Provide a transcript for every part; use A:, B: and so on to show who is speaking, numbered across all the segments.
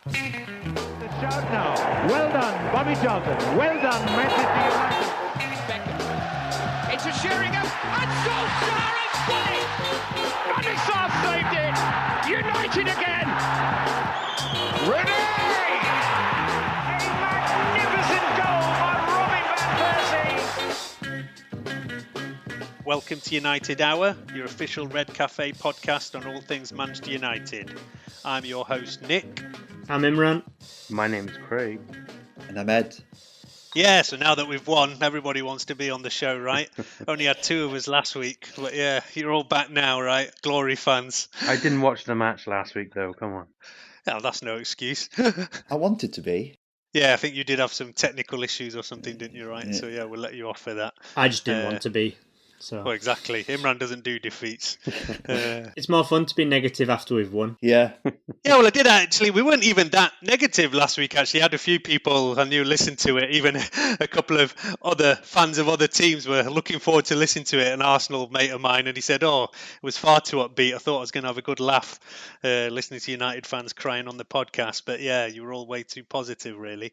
A: The shout now. Well done, Bobby Johnson. Well done, Manchester United.
B: It's a Sheringham, and Solskjaer has won it! And it's saved it! United again! Ready! A magnificent goal by Robin van Persie!
C: Welcome to United Hour, your official Red Cafe podcast on all things Manchester United. I'm your host, Nick.
D: I'm Imran.
E: My name's Craig.
F: And I'm Ed.
C: Yeah, so now that we've won, everybody wants to be on the show, right? Only had two of us last week, but yeah, you're all back now, right? Glory fans.
E: I didn't watch the match last week, though. Come on.
C: Oh, that's no excuse.
F: I wanted to be.
C: Yeah, I think you did have some technical issues or something, didn't you, right?
F: Yeah.
C: So yeah, we'll let you off for that.
D: I just didn't want to be. So
C: Well, exactly. Imran doesn't do defeats.
D: it's more fun to be negative after we've won.
F: Yeah.
C: Yeah, well, I did actually. We weren't even that negative last week, actually. I had a few people I knew listen to it. Even a couple of other fans of other teams were looking forward to listening to it. An Arsenal mate of mine, and he said, it was far too upbeat. I thought I was going to have a good laugh listening to United fans crying on the podcast. But yeah, you were all way too positive, really.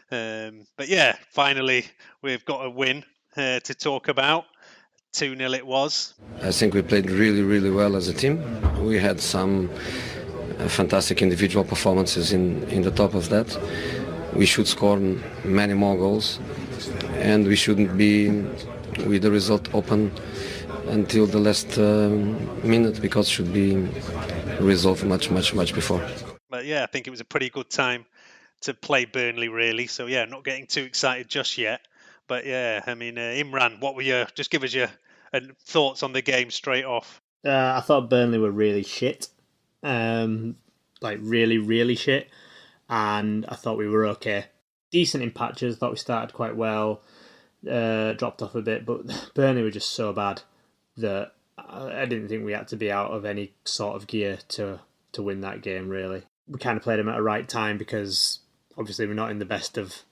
C: But yeah, finally, we've got a win to talk about. 2-0 it was.
G: I think we played really, really well as a team. We had some fantastic individual performances in the top of that. We should score many more goals, and we shouldn't be with the result open until the last minute, because it should be resolved much before.
C: But yeah, I think it was a pretty good time to play Burnley, really. So yeah, not getting too excited just yet. But yeah, I mean, Imran, what were just give us your thoughts on the game straight off?
D: I thought Burnley were really shit. Like really, really shit. And I thought we were okay. Decent in patches. Thought we started quite well. Dropped off a bit. But Burnley were just so bad that I didn't think we had to be out of any sort of gear to win that game, really. We kind of played them at a right time because obviously we're not in the best of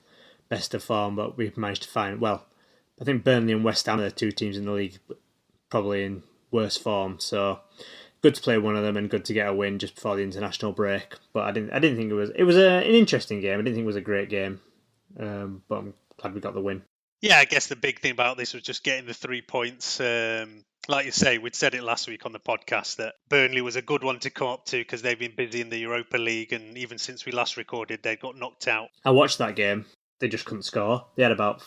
D: form, but we've managed to find, well, I think Burnley and West Ham are the two teams in the league probably in worse form, so good to play one of them and good to get a win just before the international break. But I didn't think it was an interesting game. I didn't think it was a great game, but I'm glad we got the win.
C: Yeah, I guess the big thing about this was just getting the 3 points. Like you say, we'd said it last week on the podcast that Burnley was a good one to come up to because they've been busy in the Europa League, and even since we last recorded, they got knocked out.
D: I watched that game. They just couldn't score. They had about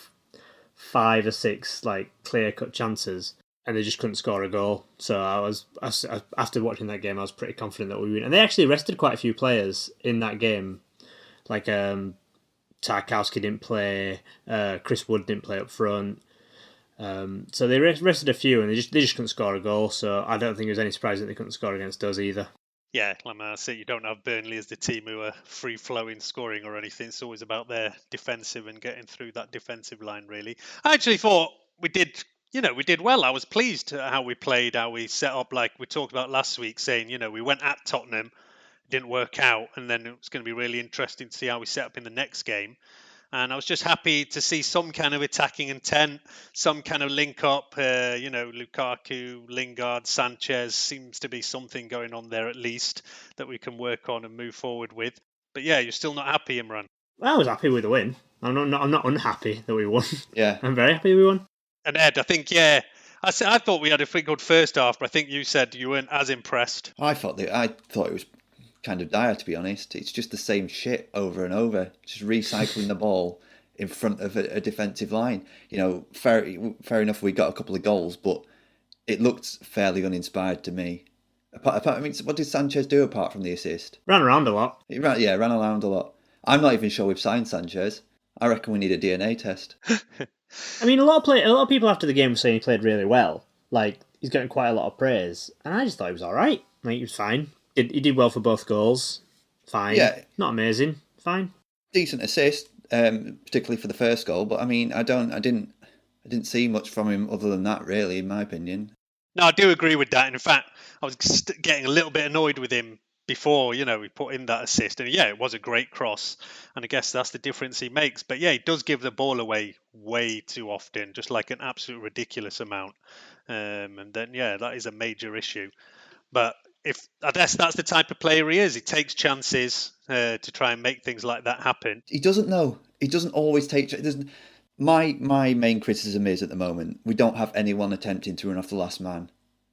D: 5 or 6 clear-cut chances, and they just couldn't score a goal. So after watching that game, I was pretty confident that we win. And they actually rested quite a few players in that game. Like Tarkowski didn't play, Chris Wood didn't play up front. So they rested a few, and they just couldn't score a goal. So I don't think it was any surprise that they couldn't score against us either.
C: Yeah, like I say, you don't have Burnley as the team who are free-flowing scoring or anything. It's always about their defensive and getting through that defensive line, really. I actually thought we did well. I was pleased at how we played, how we set up, like we talked about last week, saying, we went at Tottenham, didn't work out, and then it was going to be really interesting to see how we set up in the next game. And I was just happy to see some kind of attacking intent, some kind of link up. Lukaku, Lingard, Sanchez, seems to be something going on there at least that we can work on and move forward with. But yeah, you're still not happy, Imran.
D: I was happy with the win. I'm not unhappy that we won.
F: Yeah.
D: I'm very happy we won.
C: And Ed, I think, I thought we had a pretty good first half, but I think you said you weren't as impressed.
F: I thought it was kind of dire, to be honest. It's just the same shit over and over, just recycling the ball in front of a defensive line. Fair enough, we got a couple of goals, but it looked fairly uninspired to me. What did Sanchez do apart from the assist?
D: Ran around a lot.
F: He ran around a lot. I'm not even sure we've signed Sanchez. I reckon we need a DNA test.
D: I mean, a lot of people after the game were saying he played really well. Like, he's getting quite a lot of praise, and I just thought he was all right. Like, he was fine. He did well for both goals. Fine.
F: Yeah.
D: Not amazing. Fine.
F: Decent assist, particularly for the first goal. But I mean, I didn't see much from him other than that, really, in my opinion.
C: No, I do agree with that. In fact, I was getting a little bit annoyed with him before, we put in that assist. And yeah, it was a great cross. And I guess that's the difference he makes. But yeah, he does give the ball away way too often, just like an absolute ridiculous amount. And then, yeah, that is a major issue. But if I guess that's the type of player he is. He takes chances to try and make things like that happen.
F: He doesn't know. He doesn't always take. It doesn't. My main criticism is at the moment we don't have anyone attempting to run off the last man,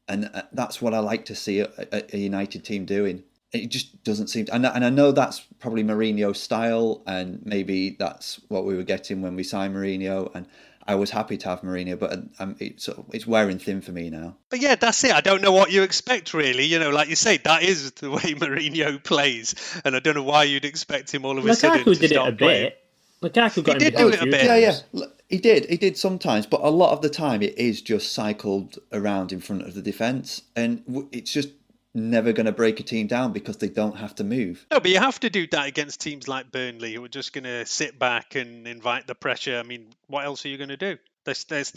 F: and that's what I like to see a United team doing. It just doesn't seem to, and I know that's probably Mourinho's style, and maybe that's what we were getting when we signed Mourinho, and I was happy to have Mourinho, but it's wearing thin for me now.
C: But yeah, that's it. I don't know what you expect, really. You know, like you say, that is the way Mourinho plays, and I don't know why you'd expect him all of a sudden to
D: did it
C: start
D: a
C: playing.
D: bit. Lukaku got
C: He
D: him
C: did do
D: behind
C: it a
D: few
C: bit.
D: times.
F: Yeah, he did sometimes, but a lot of the time it is just cycled around in front of the defence, and it's just never going to break a team down because they don't have to move.
C: No, but you have to do that against teams like Burnley, who are just going to sit back and invite the pressure. I mean, what else are you going to do?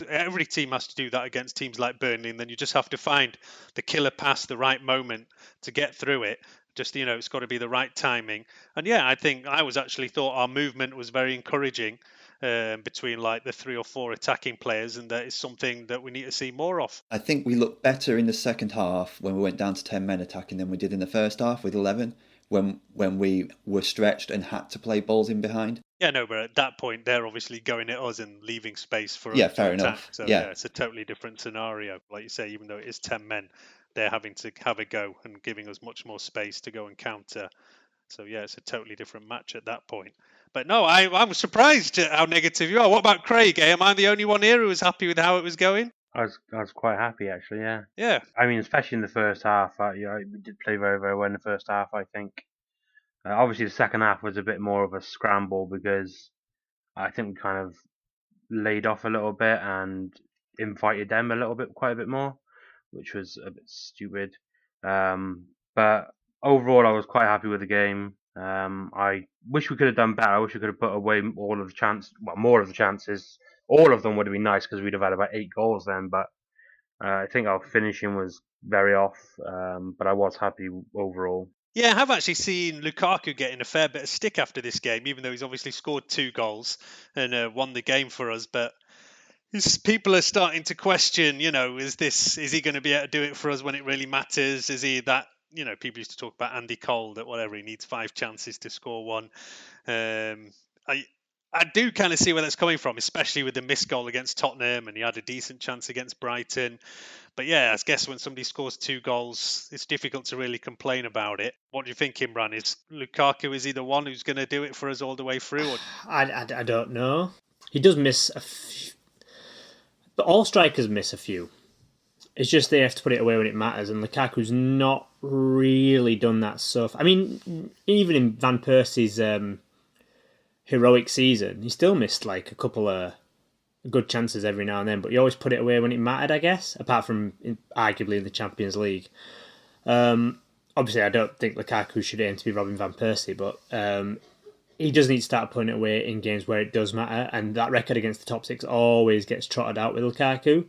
C: Every team has to do that against teams like Burnley, and then you just have to find the killer pass, the right moment to get through it. Just, it's got to be the right timing. And yeah, I think I actually thought our movement was very encouraging between like the 3 or 4 attacking players, and that is something that we need to see more of.
F: I think we looked better in the second half when we went down to 10 men attacking than we did in the first half with 11, when we were stretched and had to play balls in behind.
C: Yeah, no, but at that point, they're obviously going at us and leaving space for us
F: Yeah,
C: to
F: fair
C: attack.
F: enough.
C: So
F: Yeah.
C: It's a totally different scenario. Like you say, even though it is 10 men, they're having to have a go and giving us much more space to go and counter. So yeah, it's a totally different match at that point. But no, I'm surprised at how negative you are. What about Craig? Am I the only one here who was happy with how it was going?
E: I was quite happy actually. Yeah.
C: Yeah.
E: I mean, especially in the first half. We did play very, very well in the first half. I think. Obviously, the second half was a bit more of a scramble because I think we kind of laid off a little bit and invited them quite a bit more, which was a bit stupid. But overall, I was quite happy with the game. I wish we could have done better. I wish we could have put away more of the chances. All of them would have been nice because we'd have had about 8 goals then. But I think our finishing was very off. But I was happy overall.
C: Yeah, I have actually seen Lukaku getting a fair bit of stick after this game, even though he's obviously scored 2 goals and won the game for us. But people are starting to question, is he going to be able to do it for us when it really matters? Is he that, people used to talk about Andy Cole, that whatever, he needs 5 chances to score 1. I do kind of see where that's coming from, especially with the missed goal against Tottenham, and he had a decent chance against Brighton. But yeah, I guess when somebody scores 2 goals, it's difficult to really complain about it. What do you think, Imran? Is he the one who's going to do it for us all the way through? Or...
D: I don't know. He does miss a few. But all strikers miss a few. It's just they have to put it away when it matters, and Lukaku's not really done that stuff. I mean, even in Van Persie's heroic season, he still missed like a couple of good chances every now and then, but he always put it away when it mattered, I guess, apart from arguably in the Champions League. Obviously, I don't think Lukaku should aim to be Robin Van Persie, but he does need to start putting it away in games where it does matter, and that record against the top 6 always gets trotted out with Lukaku,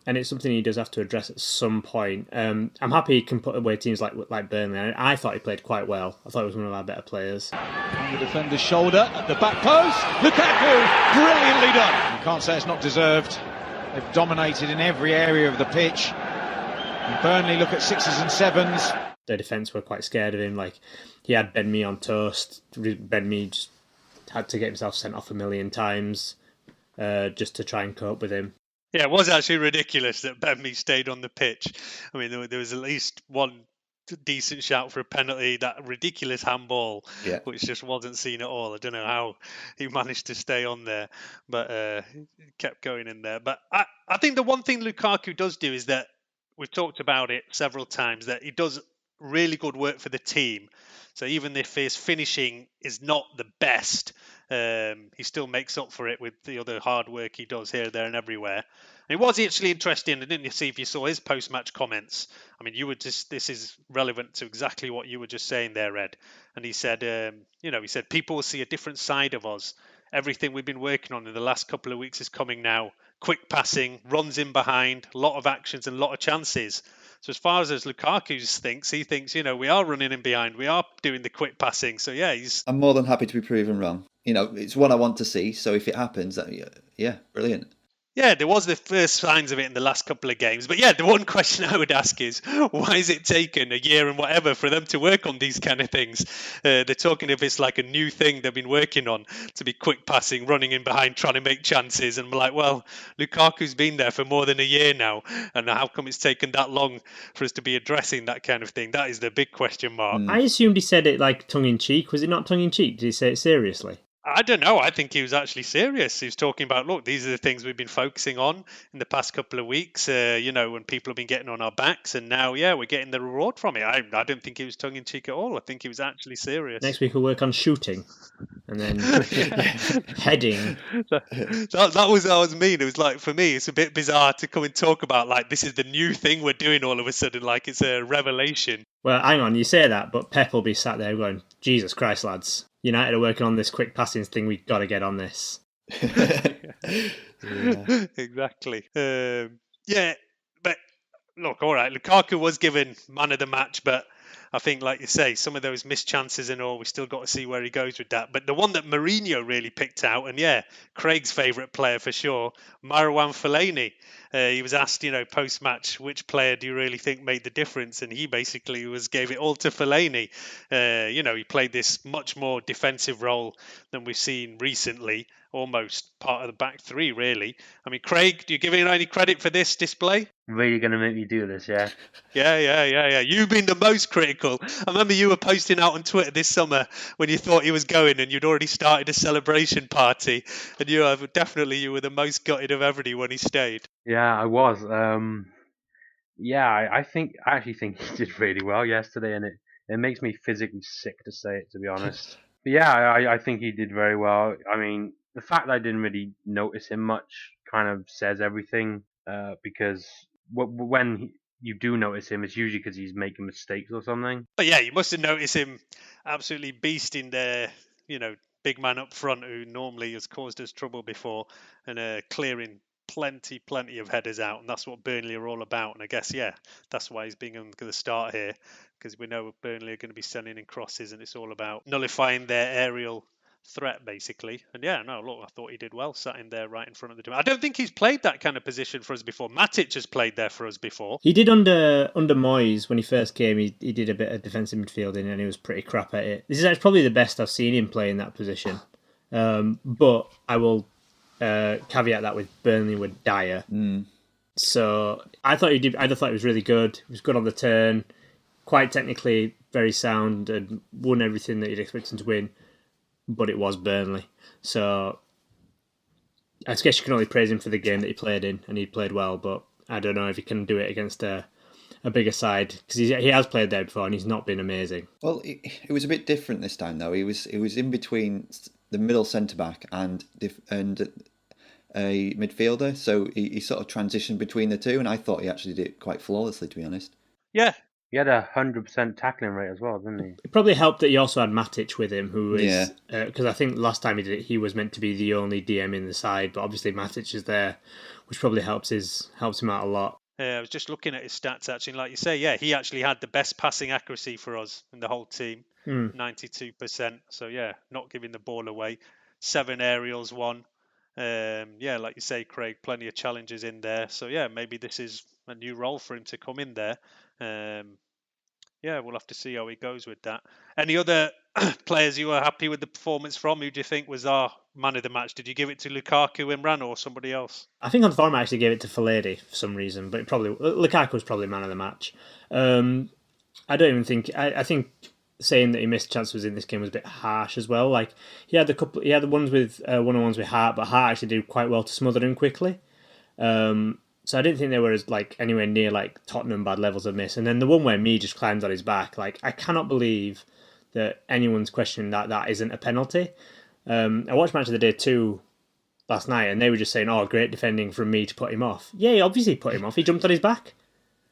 D: and it's something he does have to address at some point. I'm happy he can put away teams like Burnley. I thought he played quite well. I thought he was one of our better players.
A: On the defender's shoulder at the back post. Lukaku, brilliantly done. You can't say it's not deserved. They've dominated in every area of the pitch. And Burnley look at 6s and 7s.
D: The defence were quite scared of him. Like, he had Ben Mee on toast. Ben Mee just had to get himself sent off a million times just to try and cope with him.
C: Yeah, it was actually ridiculous that Ben Mee stayed on the pitch. I mean, there was at least one decent shout for a penalty, that ridiculous handball, which just wasn't seen at all. I don't know how he managed to stay on there, but he kept going in there. But I think the one thing Lukaku does do is that, we've talked about it several times, that he does really good work for the team. So even if his finishing is not the best, he still makes up for it with the other hard work he does here, there and everywhere. And it was actually interesting, didn't you see if you saw his post-match comments? I mean, this is relevant to exactly what you were just saying there, Ed. And he said, he said, people will see a different side of us. Everything we've been working on in the last couple of weeks is coming now. Quick passing, runs in behind, a lot of actions and a lot of chances. So as far as Lukaku thinks, he thinks, we are running in behind. We are doing the quick passing. So, yeah,
F: I'm more than happy to be proven wrong. It's what I want to see. So if it happens, yeah, brilliant.
C: Yeah, there was the first signs of it in the last couple of games. But yeah, the one question I would ask is, why has it taken a year and whatever for them to work on these kind of things? They're talking if it's like a new thing they've been working on, to be quick passing, running in behind, trying to make chances. And we're like, well, Lukaku's been there for more than a year now. And how come it's taken that long for us to be addressing that kind of thing? That is the big question mark.
D: I assumed he said it like tongue-in-cheek. Was it not tongue-in-cheek? Did he say it seriously?
C: I don't know. I think he was actually serious. He was talking about, look, these are the things we've been focusing on in the past couple of weeks, when people have been getting on our backs. And now, we're getting the reward from it. I don't think he was tongue-in-cheek at all. I think he was actually serious.
D: Next week we'll work on shooting and then heading.
C: That was mean. It was like, for me, it's a bit bizarre to come and talk about, like, this is the new thing we're doing all of a sudden, like it's a revelation.
D: Well, hang on, you say that, but Pep will be sat there going, Jesus Christ, lads. United are working on this quick passing thing. We've got to get on this.
C: Exactly. But look, all right. Lukaku was given man of the match, but I think, like you say, some of those missed chances and all, we still got to see where he goes with that. But the one that Mourinho really picked out, and Craig's favourite player for sure, Marouane Fellaini. He was asked, post-match, which player do you really think made the difference? And he basically gave it all to Fellaini. He played this much more defensive role than we've seen recently, almost part of the back three, really. I mean, Craig, do you give him any credit for this display?
E: Really going to make me do this, yeah?
C: Yeah. You've been the most critical. I remember you were posting out on Twitter this summer when you thought he was going and you'd already started a celebration party. And you were the most gutted of everybody when he stayed.
E: Yeah, I was. I actually think he did really well yesterday, and it makes me physically sick to say it, to be honest. But I think he did very well. I mean, the fact that I didn't really notice him much kind of says everything, because when you do notice him, it's usually because he's making mistakes or something.
C: But yeah, you must have noticed him absolutely beasting their, big man up front who normally has caused us trouble before, and clearing plenty of headers out, and that's what Burnley are all about. And I guess that's why he's being going to start here, because we know Burnley are going to be sending in crosses, and it's all about nullifying their aerial threat, basically. And I thought he did well, sat in there right in front of the team. I don't think he's played that kind of position for us before. Matic has played there for us before.
D: He did under Moyes when he first came. He did a bit of defensive midfielding, and he was pretty crap at it. This is probably the best I've seen him play in that position. But I will caveat that with Burnley were dire. So I thought he was really good. He was good on the turn, quite technically very sound, and won everything that you'd expect him to win. But it was Burnley. So I guess you can only praise him for the game that he played in, and he played well, but I don't know if he can do it against a bigger side, because he has played there before and he's not been amazing.
F: Well, it was a bit different this time, though. He was in between the middle centre-back and a midfielder, so he sort of transitioned between the two, and I thought he actually did it quite flawlessly, to be honest.
C: Yeah.
E: He had 100% tackling rate as well, didn't he?
D: It probably helped that he also had Matic with him, who is... Because I think last time he did it, he was meant to be the only DM in the side, but obviously Matic is there, which probably helps him out a lot.
C: I was just looking at his stats, actually. Like you say, he actually had the best passing accuracy for us in the whole team, 92%. So, not giving the ball away. 7 aerials, 1. Like you say, Craig, plenty of challenges in there. So, maybe this is a new role for him to come in there. We'll have to see how he goes with that. Any other players you were happy with the performance from? Who do you think was our man of the match? Did you give it to Lukaku, Imran, or somebody else?
D: I think on the forum I actually gave it to Fellaini for some reason, but Lukaku was probably man of the match. I don't even think... I think saying that he missed chances in this game was a bit harsh as well. Like, he had the ones with one-on-ones with Hart, but Hart actually did quite well to smother him quickly. So I didn't think they were as anywhere near Tottenham bad levels of miss. And then the one where me just climbs on his back, I cannot believe that anyone's questioning that isn't a penalty. I watched Match of the Day 2 last night, and they were just saying, "Oh, great defending from me to put him off." Yeah, he obviously put him off. He jumped on his back.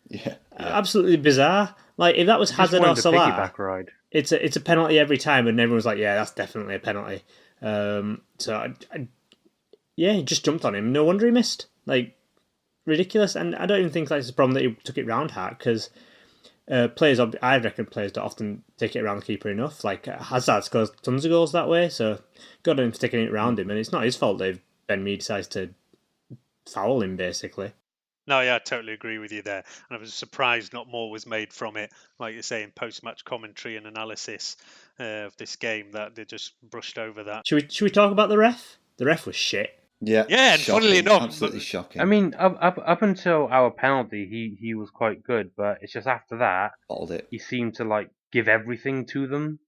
F: Yeah.
D: Absolutely bizarre. If that was Hazard or Salah,
E: ride.
D: it's a penalty every time, and everyone's like, "Yeah, that's definitely a penalty." He just jumped on him. No wonder he missed. Ridiculous. And I don't even think it's a problem that he took it round Hart, because I reckon players don't often take it around the keeper enough. Hazard scores tons of goals that way, so good on him for taking it around him, and it's not his fault that Ben Mee decides to foul him, basically.
C: No, yeah, I totally agree with you there. And I was surprised not more was made from it, like you say, in post-match commentary and analysis of this game, that they just brushed over that.
D: Should we talk about the ref? The ref was shit.
F: Yeah,
C: Yeah, and funnily
F: shocking,
C: enough,
F: absolutely shocking.
E: I mean, up until our penalty, he was quite good, but it's just after that
F: Bottled it.
E: he seemed to like give everything to them,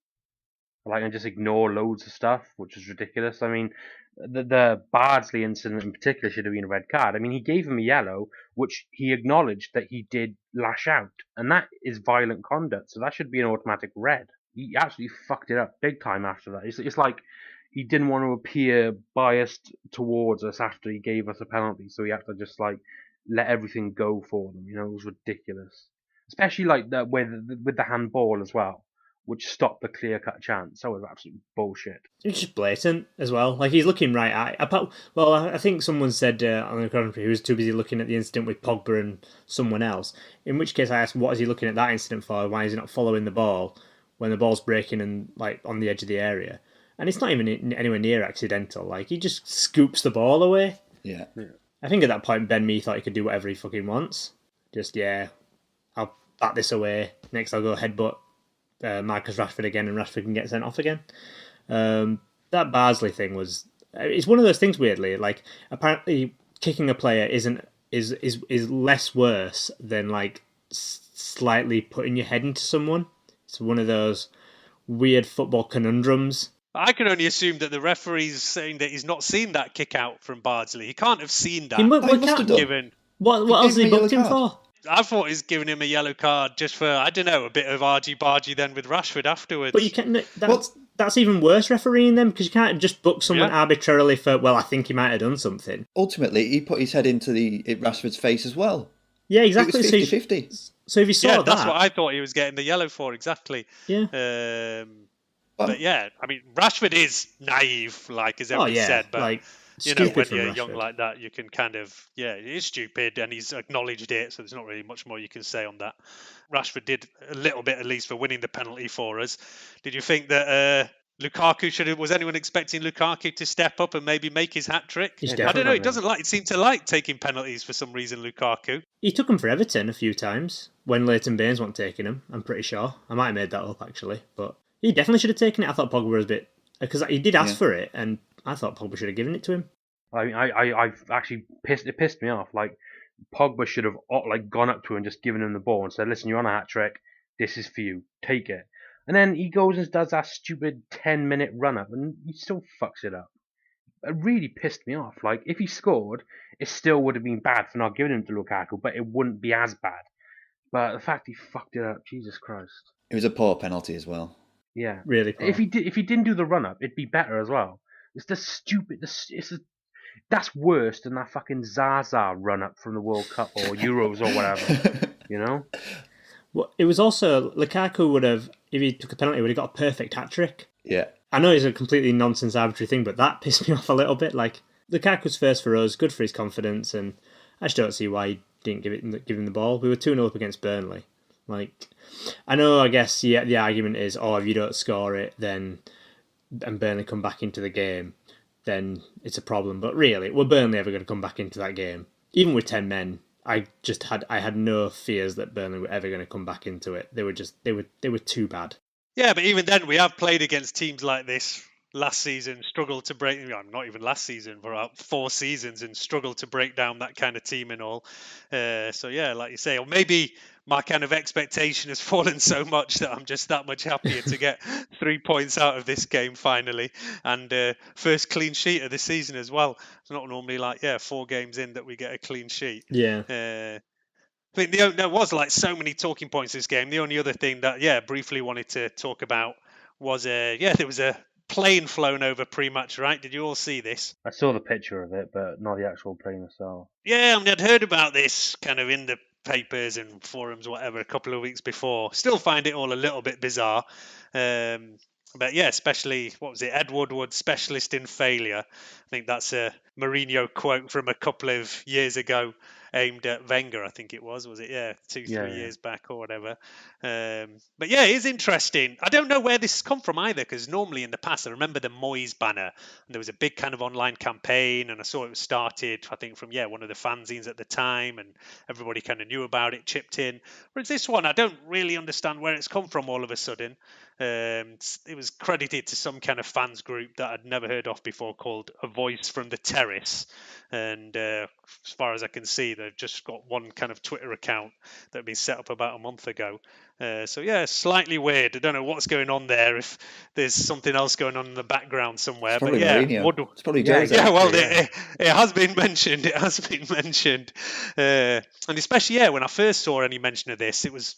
E: like, and just ignore loads of stuff, which is ridiculous. I mean, the Bardsley incident in particular should have been a red card. I mean, he gave him a yellow, which he acknowledged that he did lash out, and that is violent conduct, so that should be an automatic red. He absolutely fucked it up big time after that. It's like he didn't want to appear biased towards us after he gave us a penalty, so he had to just like let everything go for them. You know, it was ridiculous, especially like with the handball as well, which stopped the clear-cut chance. That was absolute bullshit.
D: It's just blatant as well. Like, he's looking right at it. Well, I think someone said on the commentary he was too busy looking at the incident with Pogba and someone else. In which case I asked, what is he looking at that incident for? Why is he not following the ball when the ball's breaking and like on the edge of the area? And it's not even anywhere near accidental. Like, he just scoops the ball away.
F: Yeah.
D: I think at that point Ben Mee thought he could do whatever he fucking wants. Just, yeah, I'll bat this away. Next I'll go headbutt Marcus Rashford again, and Rashford can get sent off again. That Bardsley thing was... It's one of those things, weirdly. Like, apparently kicking a player is less worse than, like, slightly putting your head into someone. It's one of those weird football conundrums.
C: I can only assume that the referee's saying that he's not seen that kick out from Bardsley. He can't have seen that.
D: He must have done.
C: Given.
D: What else
F: gave
D: he
F: him a
D: booked him
F: yellow
D: for?
C: I thought he's giving him a yellow card just for, I don't know, a bit of argy-bargy then with Rashford afterwards.
D: But you can't. That's even worse refereeing them, because you can't just book someone arbitrarily for, well, I think he might have done something.
F: Ultimately, he put his head into Rashford's face as well.
D: Yeah, exactly.
F: It was 50-50.
D: So if you saw that...
C: that's what I thought he was getting the yellow for, exactly.
D: Yeah.
C: But yeah, I mean, Rashford is naive, like as everybody said, but
D: like,
C: you know, when you're
D: Rashford.
C: young like that, you can kind of, it is stupid, and he's acknowledged it, so there's not really much more you can say on that. Rashford did a little bit at least for winning the penalty for us. Did you think that Lukaku was anyone expecting Lukaku to step up and maybe make his hat trick? I don't know. He seemed to like taking penalties for some reason, Lukaku.
D: He took them for Everton a few times when Leighton Baines wasn't taking them. I'm pretty sure. I might have made that up actually, but he definitely should have taken it. I thought Pogba was a bit, because he did ask for it, and I thought Pogba should have given it to him.
E: I mean, I've actually pissed me off. Like, Pogba should have like gone up to him and just given him the ball and said, "Listen, you're on a hat trick. This is for you. Take it." And then he goes and does that stupid 10-minute run up, and he still fucks it up. It really pissed me off. Like, if he scored, it still would have been bad for not giving him to Lukaku, but it wouldn't be as bad. But the fact he fucked it up, Jesus Christ.
F: It was a poor penalty as well.
E: Yeah,
D: really poor.
E: If he didn't do the run up, it'd be better as well. It's the stupid. That's worse than that fucking Zaza run up from the World Cup or Euros or whatever. You know.
D: Well, it was also Lukaku would have, if he took a penalty, would have got a perfect hat trick.
F: Yeah.
D: I know it's a completely nonsense arbitrary thing, but that pissed me off a little bit. Like, Lukaku's first for us, good for his confidence, and I just don't see why he didn't give him the ball. We were 2-0 up against Burnley. Like, I know, I guess, the argument is, if you don't score it, then, and Burnley come back into the game, then it's a problem. But really, were Burnley ever going to come back into that game? Even with 10 men, I had no fears that Burnley were ever going to come back into it. They were too bad.
C: Yeah, but even then, we have played against teams like this last season, struggled to break, not even last season, but about 4 seasons, and struggled to break down that kind of team and all. So yeah, like you say, or maybe my kind of expectation has fallen so much that I'm just that much happier to get 3 points out of this game finally, and first clean sheet of the season as well. It's not normally 4 games in that we get a clean sheet.
D: Yeah.
C: I think there was so many talking points this game. The only other thing that briefly wanted to talk about was there was a plane flown over pre-match, right? Did you all see this?
E: I saw the picture of it, but not the actual plane itself.
C: Yeah, I mean, I'd heard about this kind of in the papers and forums, whatever, a couple of weeks before. Still find it all a little bit bizarre. But yeah, especially, what was it? Ed Woodward, specialist in failure. I think that's a Mourinho quote from a couple of years ago. aimed at Wenger, I think it was it? Yeah, 3
E: Yeah.
C: years back or whatever. But yeah, it is interesting. I don't know where this has come from either, because normally in the past, I remember the Moyes banner, and there was a big kind of online campaign, and I saw it was started, I think, from one of the fanzines at the time, and everybody kind of knew about it, chipped in. Whereas this one, I don't really understand where it's come from all of a sudden. It was credited to some kind of fans group that I'd never heard of before, called A Voice from the Terrace. And as far as I can see, they've just got one kind of Twitter account that had been set up about a month ago. So yeah, slightly weird. I don't know what's going on there, if there's something else going on in the background somewhere.
F: It's probably
C: but yeah,
F: Mourinho. It's probably
E: Yeah,
F: Jose.
C: yeah, well,
E: yeah.
C: it has been mentioned. It has been mentioned, and especially when I first saw any mention of this, it was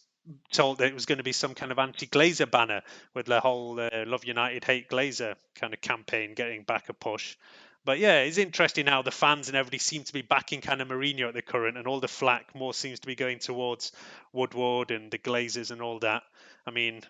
C: told that it was going to be some kind of anti-Glazer banner with the whole "Love United, Hate Glazer" kind of campaign getting back a push. But yeah, it's interesting how the fans and everybody seem to be backing kind of Mourinho at the current, and all the flack more seems to be going towards Woodward and the Glazers and all that. I mean,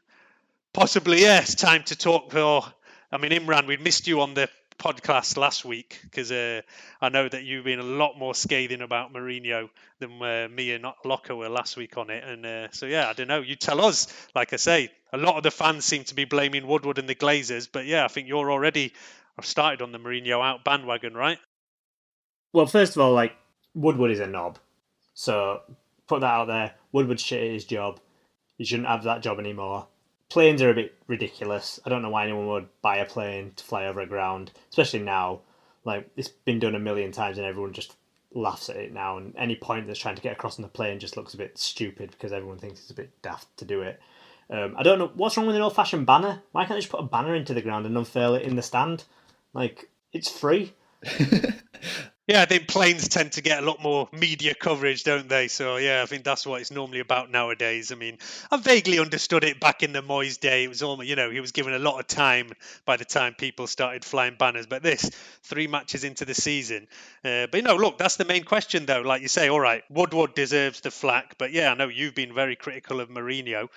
C: possibly, it's time to talk. Imran, we missed you on the podcast last week, because I know that you've been a lot more scathing about Mourinho than me and Locker were last week on it. And so, I don't know. You tell us. Like I say, a lot of the fans seem to be blaming Woodward and the Glazers. But I think you're already started on the Mourinho out bandwagon, right?
D: Well, first of all, like, Woodward is a knob. So put that out there. Woodward's shit at his job. He shouldn't have that job anymore. Planes are a bit ridiculous. I don't know why anyone would buy a plane to fly over a ground, especially now. Like, it's been done a million times and everyone just laughs at it now. And any point that's trying to get across on the plane just looks a bit stupid because everyone thinks it's a bit daft to do it. I don't know. What's wrong with an old-fashioned banner? Why can't they just put a banner into the ground and unfurl it in the stand? Like, it's free.
C: Yeah, I think planes tend to get a lot more media coverage, don't they? So, I think that's what it's normally about nowadays. I mean, I vaguely understood it back in the Moyes day. It was almost, he was given a lot of time by the time people started flying banners. But this, 3 matches into the season. But, look, that's the main question, though. Like you say, all right, Woodward deserves the flack. But, I know you've been very critical of Mourinho.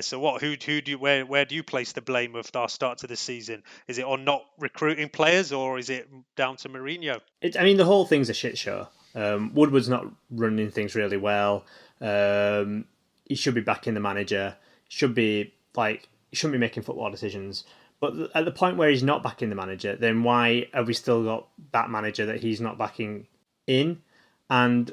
C: So, where do you place the blame of our start to the season? Is it on not recruiting players, or is it down to Mourinho?
D: The whole thing's a shit show. Woodward's not running things really well. He should be backing the manager. He shouldn't be making football decisions. But at the point where he's not backing the manager, then why have we still got that manager that he's not backing in? And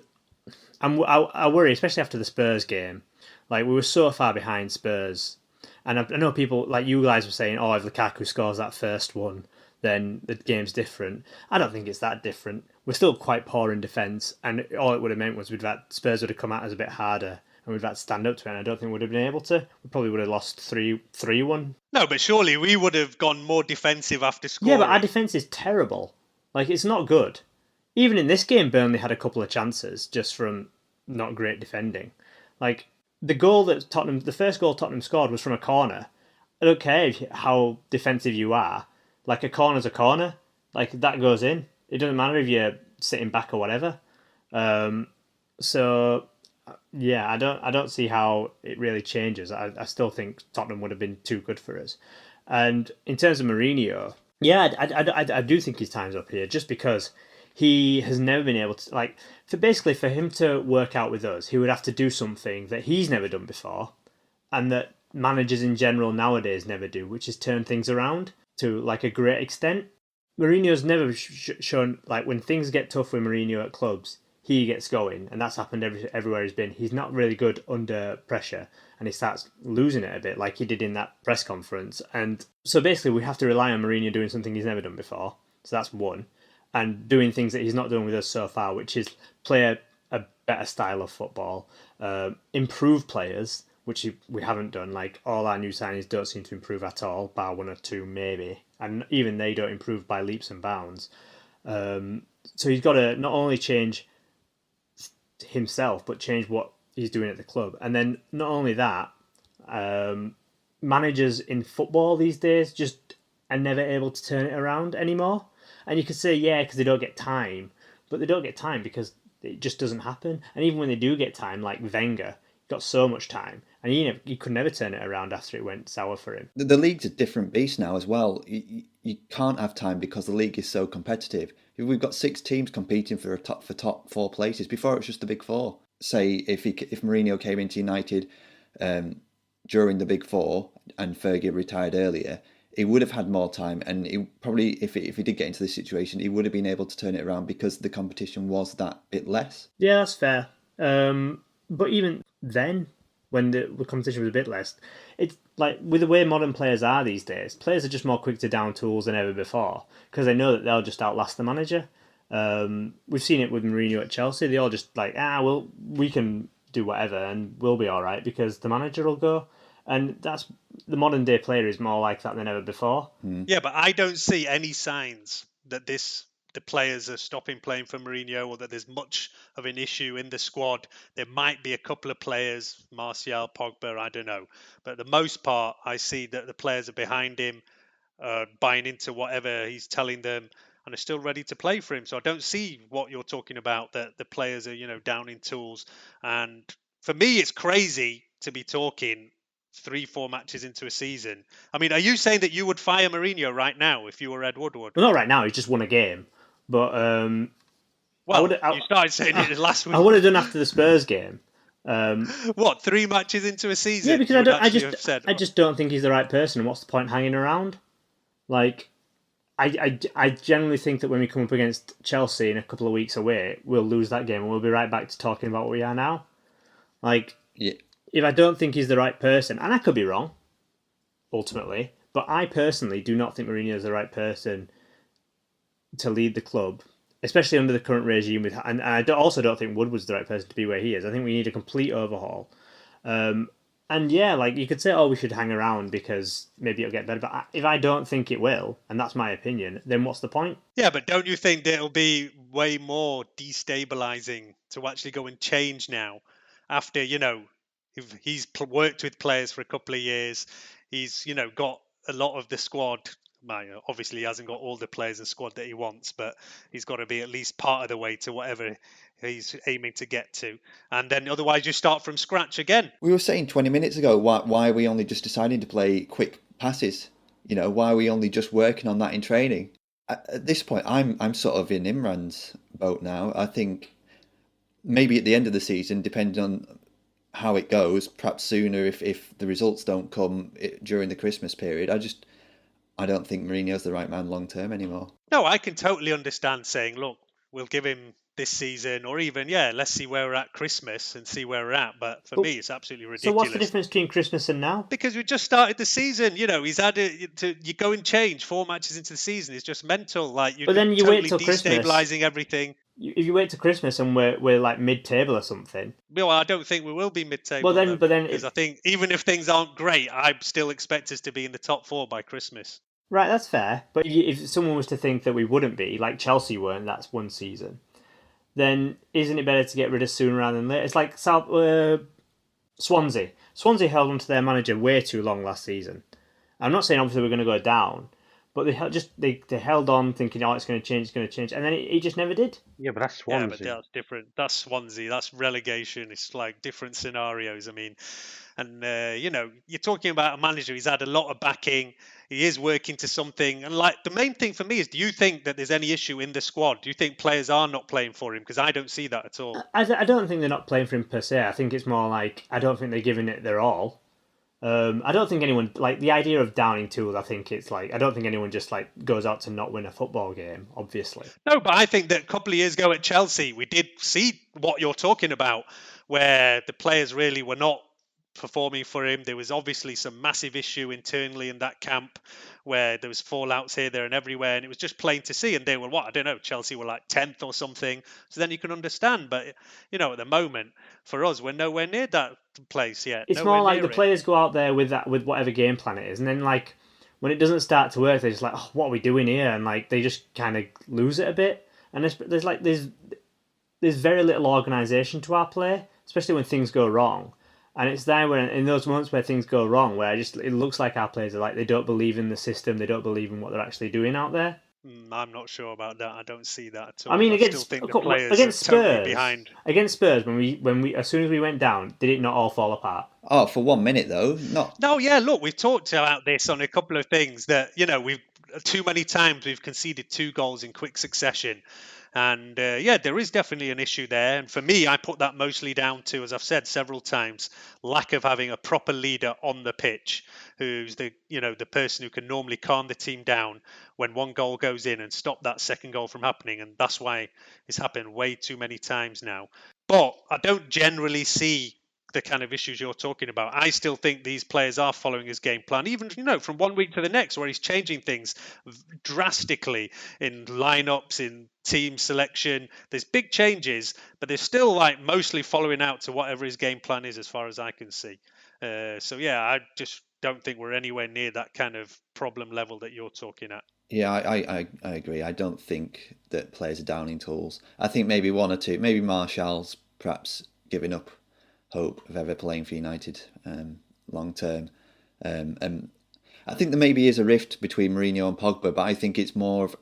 D: I worry, especially after the Spurs game. Like, we were so far behind Spurs. And I know people, like you guys were saying, if Lukaku scores that first one, then the game's different. I don't think it's that different. We're still quite poor in defence, and all it would have meant was Spurs would have come at us a bit harder, and we'd have had to stand up to it, and I don't think we would have been able to. We probably would have lost 3-1.
C: No, but surely we would have gone more defensive after scoring.
D: Yeah, but our defence is terrible. Like, it's not good. Even in this game, Burnley had a couple of chances just from not great defending. Like, the first goal Tottenham scored was from a corner. I don't care how defensive you are. Like, a corner's a corner. Like, that goes in. It doesn't matter if you're sitting back or whatever. I don't see how it really changes. I still think Tottenham would have been too good for us. And in terms of Mourinho, I do think his time's up here, just because he has never been able to, like, for him to work out with us, he would have to do something that he's never done before, and that managers in general nowadays never do, which is turn things around to, like, a great extent. Mourinho's never shown, like, when things get tough with Mourinho at clubs, he gets going, and that's happened everywhere he's been. He's not really good under pressure, and he starts losing it a bit, like he did in that press conference. And so basically we have to rely on Mourinho doing something he's never done before. So that's one. And doing things that he's not done with us so far, which is play a better style of football, improve players, which we haven't done. Like, all our new signings don't seem to improve at all, bar 1 or 2 maybe. And even they don't improve by leaps and bounds. So he's got to not only change himself, but change what he's doing at the club. And then not only that, managers in football these days just are never able to turn it around anymore. And you could say, because they don't get time. But they don't get time because it just doesn't happen. And even when they do get time, like Wenger, got so much time, and he could never turn it around after it went sour for him.
F: The league's a different beast now as well. You you can't have time because the league is so competitive. We've got 6 teams competing for top 4 places. Before it was just the big 4. Say if Mourinho came into United during the big 4 and Fergie retired earlier, he would have had more time, and he probably, if he did get into this situation, he would have been able to turn it around because the competition was that bit less.
D: Yeah, that's fair. But even then, when the competition was a bit less, it's like with the way modern players are these days, players are just more quick to down tools than ever before because they know that they'll just outlast the manager. We've seen it with Mourinho at Chelsea. They all just like, well, we can do whatever and we'll be all right because the manager will go. And that's the modern day player is more like that than ever before.
C: Yeah, but I don't see any signs that the players are stopping playing for Mourinho or that there's much of an issue in the squad. There might be a couple of players, Martial, Pogba, I don't know. But the most part, I see that the players are behind him, buying into whatever he's telling them, and are still ready to play for him. So I don't see what you're talking about, that the players are, down in tools. And for me, it's crazy to be talking 3-4 matches into a season. I mean, are you saying that you would fire Mourinho right now if you were Ed Woodward?
D: Well, not right now. He's just won a game. But
C: you started saying it last week.
D: I would have done after the Spurs game.
C: What, 3 matches into a season?
D: Yeah, because I just don't think he's the right person. What's the point hanging around? Like, I generally think that when we come up against Chelsea in a couple of weeks away, we'll lose that game and we'll be right back to talking about what we are now. Like,
F: yeah.
D: If I don't think he's the right person, and I could be wrong, ultimately, but I personally do not think Mourinho is the right person to lead the club, especially under the current regime. And I also don't think Woodward's the right person to be where he is. I think we need a complete overhaul. And yeah, like you could say, we should hang around because maybe it'll get better. But if I don't think it will, and that's my opinion, then what's the point?
C: Yeah, but don't you think that it'll be way more destabilising to actually go and change now after, if he's worked with players for a couple of years, he's, got a lot of the squad. Obviously, he hasn't got all the players and squad that he wants, but he's got to be at least part of the way to whatever he's aiming to get to. And then otherwise you start from scratch again.
F: We were saying 20 minutes ago, why are we only just deciding to play quick passes? Why are we only just working on that in training? At this point, I'm sort of in Imran's boat now. I think maybe at the end of the season, depending on how it goes, perhaps sooner if the results don't come during the Christmas period, I don't think Mourinho's the right man long term anymore.
C: No, I can totally understand saying, look, we'll give him this season, or even, let's see where we're at Christmas and see where we're at. But for me, it's absolutely ridiculous.
D: So what's the difference between Christmas and now?
C: Because we just started the season. He's had you go and change 4 matches into the season. It's just mental. Like
D: but then you
C: totally
D: wait till Christmas,
C: destabilising everything.
D: If you wait till Christmas and we're like mid-table or something.
C: Well, I don't think we will be mid-table.
D: But then,
C: because I think even if things aren't great, I still expect us to be in the top 4 by Christmas.
D: Right, that's fair. But if someone was to think that we wouldn't be, like Chelsea weren't, that's one season, then isn't it better to get rid of sooner rather than later? It's like Swansea. Swansea held onto their manager way too long last season. I'm not saying obviously we're going to go down, but they held on thinking, it's going to change, and then it just never did.
E: Yeah, but that's Swansea.
C: Yeah, but that's different. That's Swansea. That's relegation. It's like different scenarios. I mean, and you're talking about a manager. He's had a lot of backing. He is working to something. And like the main thing for me is, do you think that there's any issue in the squad? Do you think players are not playing for him? Because I don't see that at all.
D: I don't think they're not playing for him per se. I think it's more like I don't think they're giving it their all. I don't think anyone, like the idea of downing tools, I think it's like, I don't think anyone just like goes out to not win a football game, obviously.
C: No, but I think that a couple of years ago at Chelsea, we did see what you're talking about, where the players really were not performing for him. There was obviously some massive issue internally in that camp where there was fallouts here, there and everywhere, and it was just plain to see. And they were, I don't know, Chelsea were like 10th or something. So then you can understand. But, at the moment, for us, we're nowhere near that place yet.
D: It's more like the players go out there with whatever game plan it is. And then, like, when it doesn't start to work, they're just like, what are we doing here? And, like, they just kind of lose it a bit. And there's very little organisation to our play, especially when things go wrong. And it's there when, in those moments where things go wrong, where it looks like our players are like, they don't believe in the system, they don't believe in what they're actually doing out there.
C: I'm not sure about that. I don't see that at all.
D: I mean,
C: against
D: Spurs, against Spurs, when we as soon as we went down, did it not all fall apart?
F: Oh, for 1 minute though, not.
C: No, yeah. Look, we've talked about this on a couple of things that we've too many times we've conceded 2 goals in quick succession. And there is definitely an issue there. And for me, I put that mostly down to, as I've said several times, lack of having a proper leader on the pitch, who's the person who can normally calm the team down when one goal goes in and stop that second goal from happening. And that's why it's happened way too many times now. But I don't generally see the kind of issues you're talking about. I still think these players are following his game plan, even from one week to the next, where he's changing things drastically in lineups, in team selection. There's big changes, but they're still like mostly following out to whatever his game plan is, as far as I can see. I just don't think we're anywhere near that kind of problem level that you're talking at.
F: Yeah, I agree. I don't think that players are downing tools. I think maybe one or two, maybe Martial's perhaps giving up hope of ever playing for United long term. And I think there maybe is a rift between Mourinho and Pogba, but I think it's more of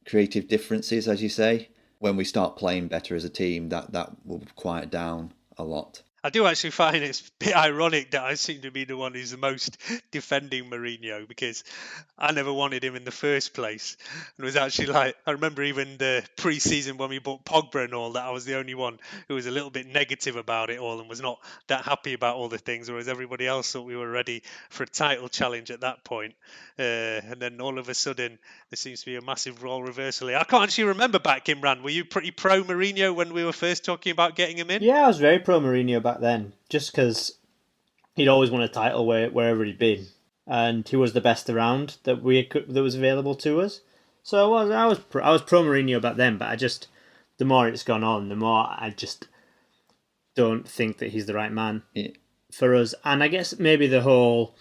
F: creative differences, as you say. When we start playing better as a team, that will quiet down a lot.
C: I do actually find it's a bit ironic that I seem to be the one who's the most defending Mourinho, because I never wanted him in the first place. And it was actually like, I remember even the pre-season when we bought Pogba and all that, I was the only one who was a little bit negative about it all and was not that happy about all the things, whereas everybody else thought we were ready for a title challenge at that point. And then all of a sudden, there seems to be a massive role reversal here. I can't actually remember back, Imran. Were you pretty pro Mourinho when we were first talking about getting him in?
D: Yeah, I was very pro Mourinho back then, just because he'd always won a title wherever he'd been, and he was the best around that was available to us. So I was pro Mourinho back then, but the more it's gone on, the more I just don't think that he's the right man for us. And I guess maybe the whole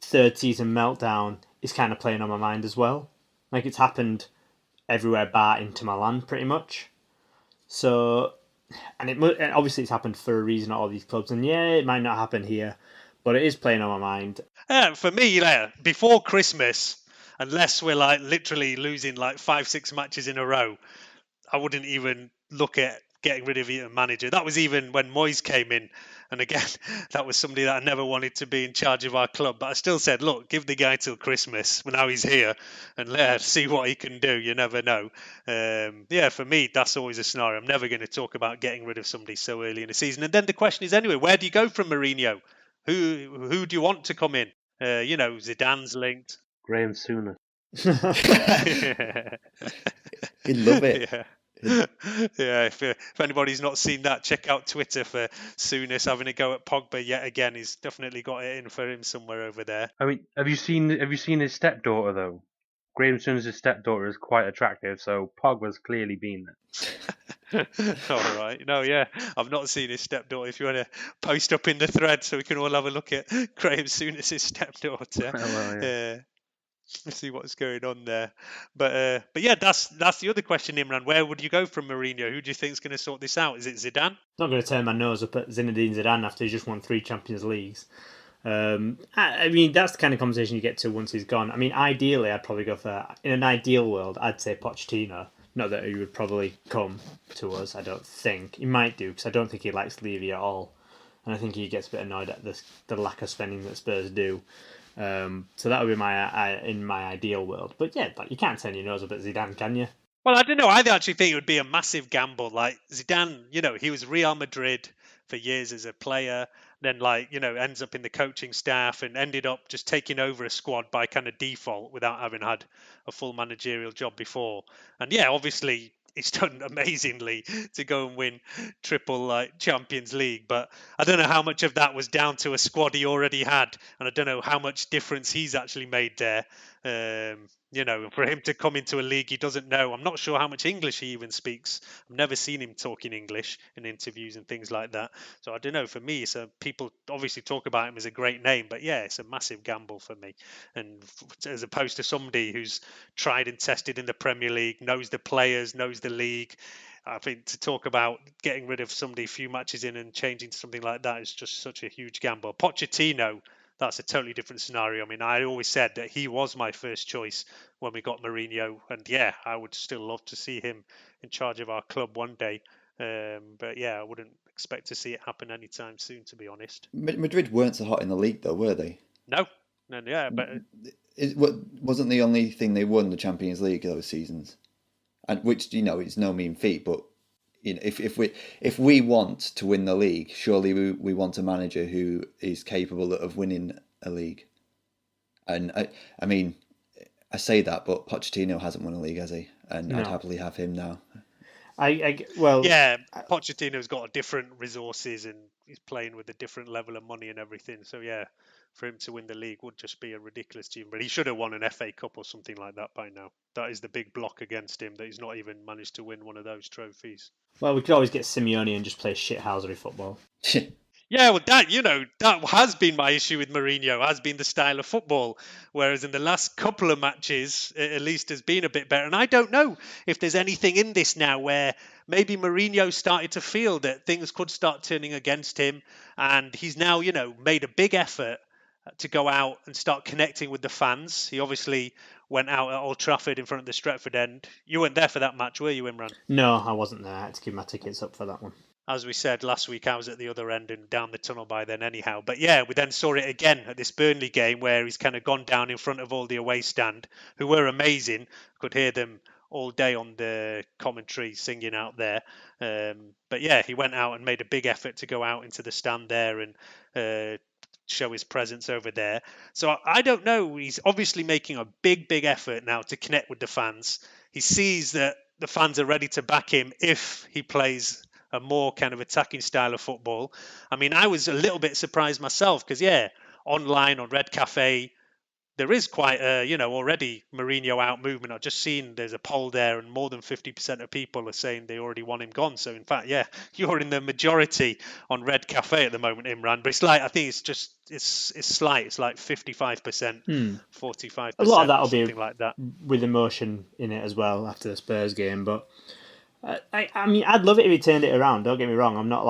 D: third season meltdown is kind of playing on my mind as well. Like, it's happened everywhere bar Inter Milan, pretty much. So, and obviously it's happened for a reason at all these clubs. And yeah, it might not happen here, but it is playing on my mind.
C: For me, before Christmas, unless we're like literally losing like 5-6 matches in a row, I wouldn't even look at getting rid of a manager. That was even when Moyes came in. And again, that was somebody that I never wanted to be in charge of our club. But I still said, look, give the guy till Christmas. Well, now he's here, and let's see what he can do. You never know. For me, that's always a scenario. I'm never going to talk about getting rid of somebody so early in the season. And then the question is, anyway, where do you go from Mourinho? Who do you want to come in? Zidane's linked.
E: Graham Souness.
F: He'd love it.
C: Yeah. Yeah, if anybody's not seen that, check out Twitter for Souness having a go at Pogba yet again. He's definitely got it in for him somewhere over there.
E: I mean, have you seen his stepdaughter though? Graham Souness' stepdaughter is quite attractive, so Pogba's clearly been there.
C: All right. No, yeah, I've not seen his stepdaughter. If you want to post up in the thread so we can all have a look at Graham Souness' stepdaughter.
E: Well, yeah.
C: See what's going on there, but yeah, that's the other question, Imran. Where would you go from Mourinho? Who do you think is going to sort this out? Is it Zidane?
D: I'm not going to turn my nose up at Zinedine Zidane after he's just won 3 Champions Leagues. I mean, that's the kind of conversation you get to once he's gone. I mean, ideally, I'd probably go for, in an ideal world, I'd say Pochettino. Not that he would probably come to us, I don't think. He might do, because I don't think he likes Levy at all. And I think he gets a bit annoyed at the lack of spending that Spurs do. So that would be in my ideal world. But yeah, like, you can't turn your nose up at Zidane, can you?
C: Well, I don't know. I actually think it would be a massive gamble. Like Zidane, he was Real Madrid for years as a player, then ends up in the coaching staff and ended up just taking over a squad by kind of default without having had a full managerial job before. And yeah, obviously he's done amazingly to go and win triple Champions League, but I don't know how much of that was down to a squad he already had, and I don't know how much difference he's actually made there. For him to come into a league he doesn't know. I'm not sure how much English he even speaks. I've never seen him talking English in interviews and things like that. So I don't know. For me, people obviously talk about him as a great name, but yeah, it's a massive gamble for me. And as opposed to somebody who's tried and tested in the Premier League, knows the players, knows the league, I think to talk about getting rid of somebody a few matches in and changing to something like that is just such a huge gamble. Pochettino, that's a totally different scenario. I mean, I always said that he was my first choice when we got Mourinho, and yeah, I would still love to see him in charge of our club one day. But yeah, I wouldn't expect to see it happen anytime soon, to be honest.
F: Madrid weren't so hot in the league, though, were they?
C: No, And yeah, but
F: It wasn't the only thing they won the Champions League those seasons, and which is no mean feat. But if we want to win the league, surely we want a manager who is capable of winning a league. And I mean, I say that, but Pochettino hasn't won a league, has he? And
D: No.
F: I'd happily have him now.
C: yeah, Pochettino's got different resources and he's playing with a different level of money and everything. So yeah, for him to win the league would just be a ridiculous achievement. But he should have won an FA Cup or something like that by now. That is the big block against him, that he's not even managed to win one of those trophies.
D: Well, we could always get Simeone and just play shithousery football.
C: Yeah, well, that has been my issue with Mourinho, has been the style of football. Whereas in the last couple of matches, it at least has been a bit better. And I don't know if there's anything in this now where maybe Mourinho started to feel that things could start turning against him. And he's now, made a big effort to go out and start connecting with the fans. He obviously went out at Old Trafford in front of the Stretford end. You weren't there for that match, were you, Imran?
D: No, I wasn't there. I had to give my tickets up for that one.
C: As we said last week, I was at the other end and down the tunnel by then anyhow. But yeah, we then saw it again at this Burnley game where he's kind of gone down in front of all the away stand, who were amazing. Could hear them all day on the commentary singing out there. But yeah, he went out and made a big effort to go out into the stand there and show his presence over there. So I don't know. He's obviously making a big effort now to connect with the fans. He sees that the fans are ready to back him if he plays a more kind of attacking style of football. I mean, I was a little bit surprised myself because, yeah, online on Red Cafe, there is quite a, already Mourinho out movement. I've just seen there's a poll there and more than 50% of people are saying they already want him gone. So, in fact, yeah, you're in the majority on Red Cafe at the moment, Imran. But it's like, I think it's slight. It's like 55%, 45%,
D: a lot of that will
C: something
D: be
C: like that.
D: With emotion in it as well after the Spurs game. But I mean, I'd love it if he turned it around. Don't get me wrong. I'm not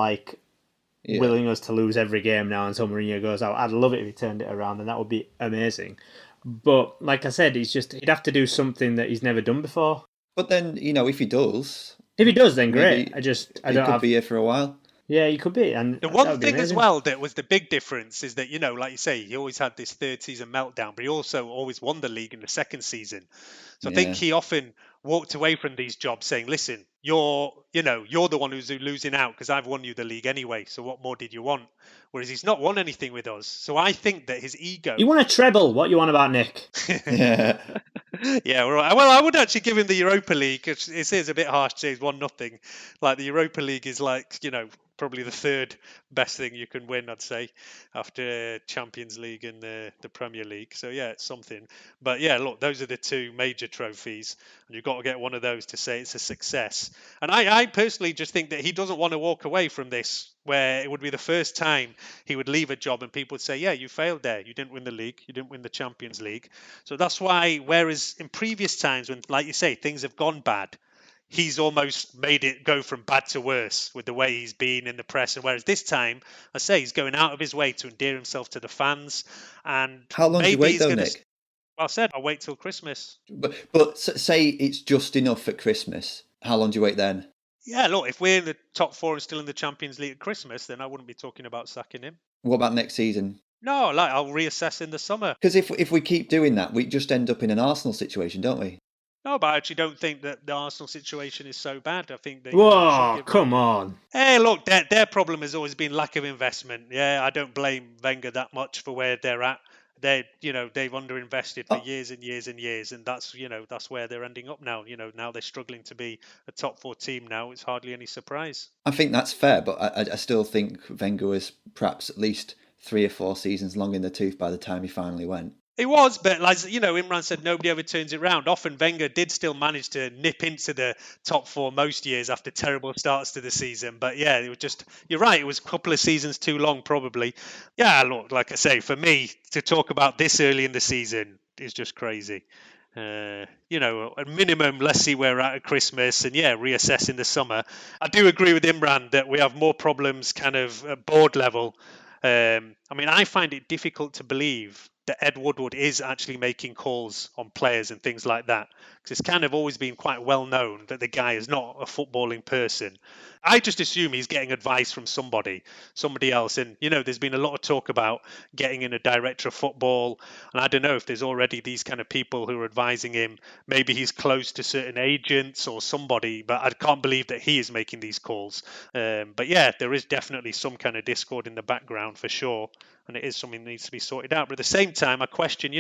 D: willing us to lose every game now until Mourinho goes out. I'd love it if he turned it around, and that would be amazing. But like I said, he'd have to do something that he's never done before.
F: But then, if he does,
D: then great. I don't
F: could be here for a while.
D: Yeah, he could be. And
C: the one thing as well that was the big difference is that, like you say, he always had this third season meltdown, but he also always won the league in the second season. So I think he often walked away from these jobs saying, listen, you're the one who's losing out because I've won you the league anyway. So what more did you want? Whereas he's not won anything with us. So I think that his ego...
D: You want a treble? What you want about Nick?
F: Yeah.
C: Yeah, right. Well, I would actually give him the Europa League. It is a bit harsh to say he's 1-0. Like the Europa League is like, probably the third best thing you can win, I'd say, after Champions League and the Premier League. So yeah, it's something. But yeah, look, those are the two major trophies, and you've got to get one of those to say it's a success. And I personally just think that he doesn't want to walk away from this, where it would be the first time he would leave a job and people would say, yeah, you failed there. You didn't win the league. You didn't win the Champions League. So that's why, whereas in previous times when, like you say, things have gone bad, he's almost made it go from bad to worse with the way he's been in the press. And whereas this time, I say, he's going out of his way to endear himself to the fans. And
F: how long do you wait, though, Nick?
C: Well, I said I'll wait till Christmas.
F: But say it's just enough at Christmas. How long do you wait then?
C: Yeah, look, if we're in the top four and still in the Champions League at Christmas, then I wouldn't be talking about sacking him.
F: What about next season?
C: No, I'll reassess in the summer.
F: Because if we keep doing that, we just end up in an Arsenal situation, don't we?
C: No, but I actually don't think that the Arsenal situation is so bad. I think they...
D: Whoa, come on.
C: Hey, look, their problem has always been lack of investment. Yeah, I don't blame Wenger that much for where they're at. They've underinvested for years and years and years, and that's where they're ending up now. Now they're struggling to be a top four team now. It's hardly any surprise.
F: I think that's fair, but I still think Wenger was perhaps at least 3 or 4 seasons long in the tooth by the time he finally went.
C: It was, but Imran said, nobody ever turns it around. Often Wenger did still manage to nip into the top four most years after terrible starts to the season. But yeah, it was just, you're right, it was a couple of seasons too long, probably. Yeah, look, like I say, for me, to talk about this early in the season is just crazy. At minimum, let's see where we're at Christmas and reassess in the summer. I do agree with Imran that we have more problems kind of at board level. I find it difficult to believe that Ed Woodward is actually making calls on players and things like that, because it's kind of always been quite well known that the guy is not a footballing person. I just assume he's getting advice from somebody else. And, there's been a lot of talk about getting in a director of football. And I don't know if there's already these kind of people who are advising him. Maybe he's close to certain agents or somebody, but I can't believe that he is making these calls. But yeah, there is definitely some kind of discord in the background for sure. And it is something that needs to be sorted out. But at the same time, I question,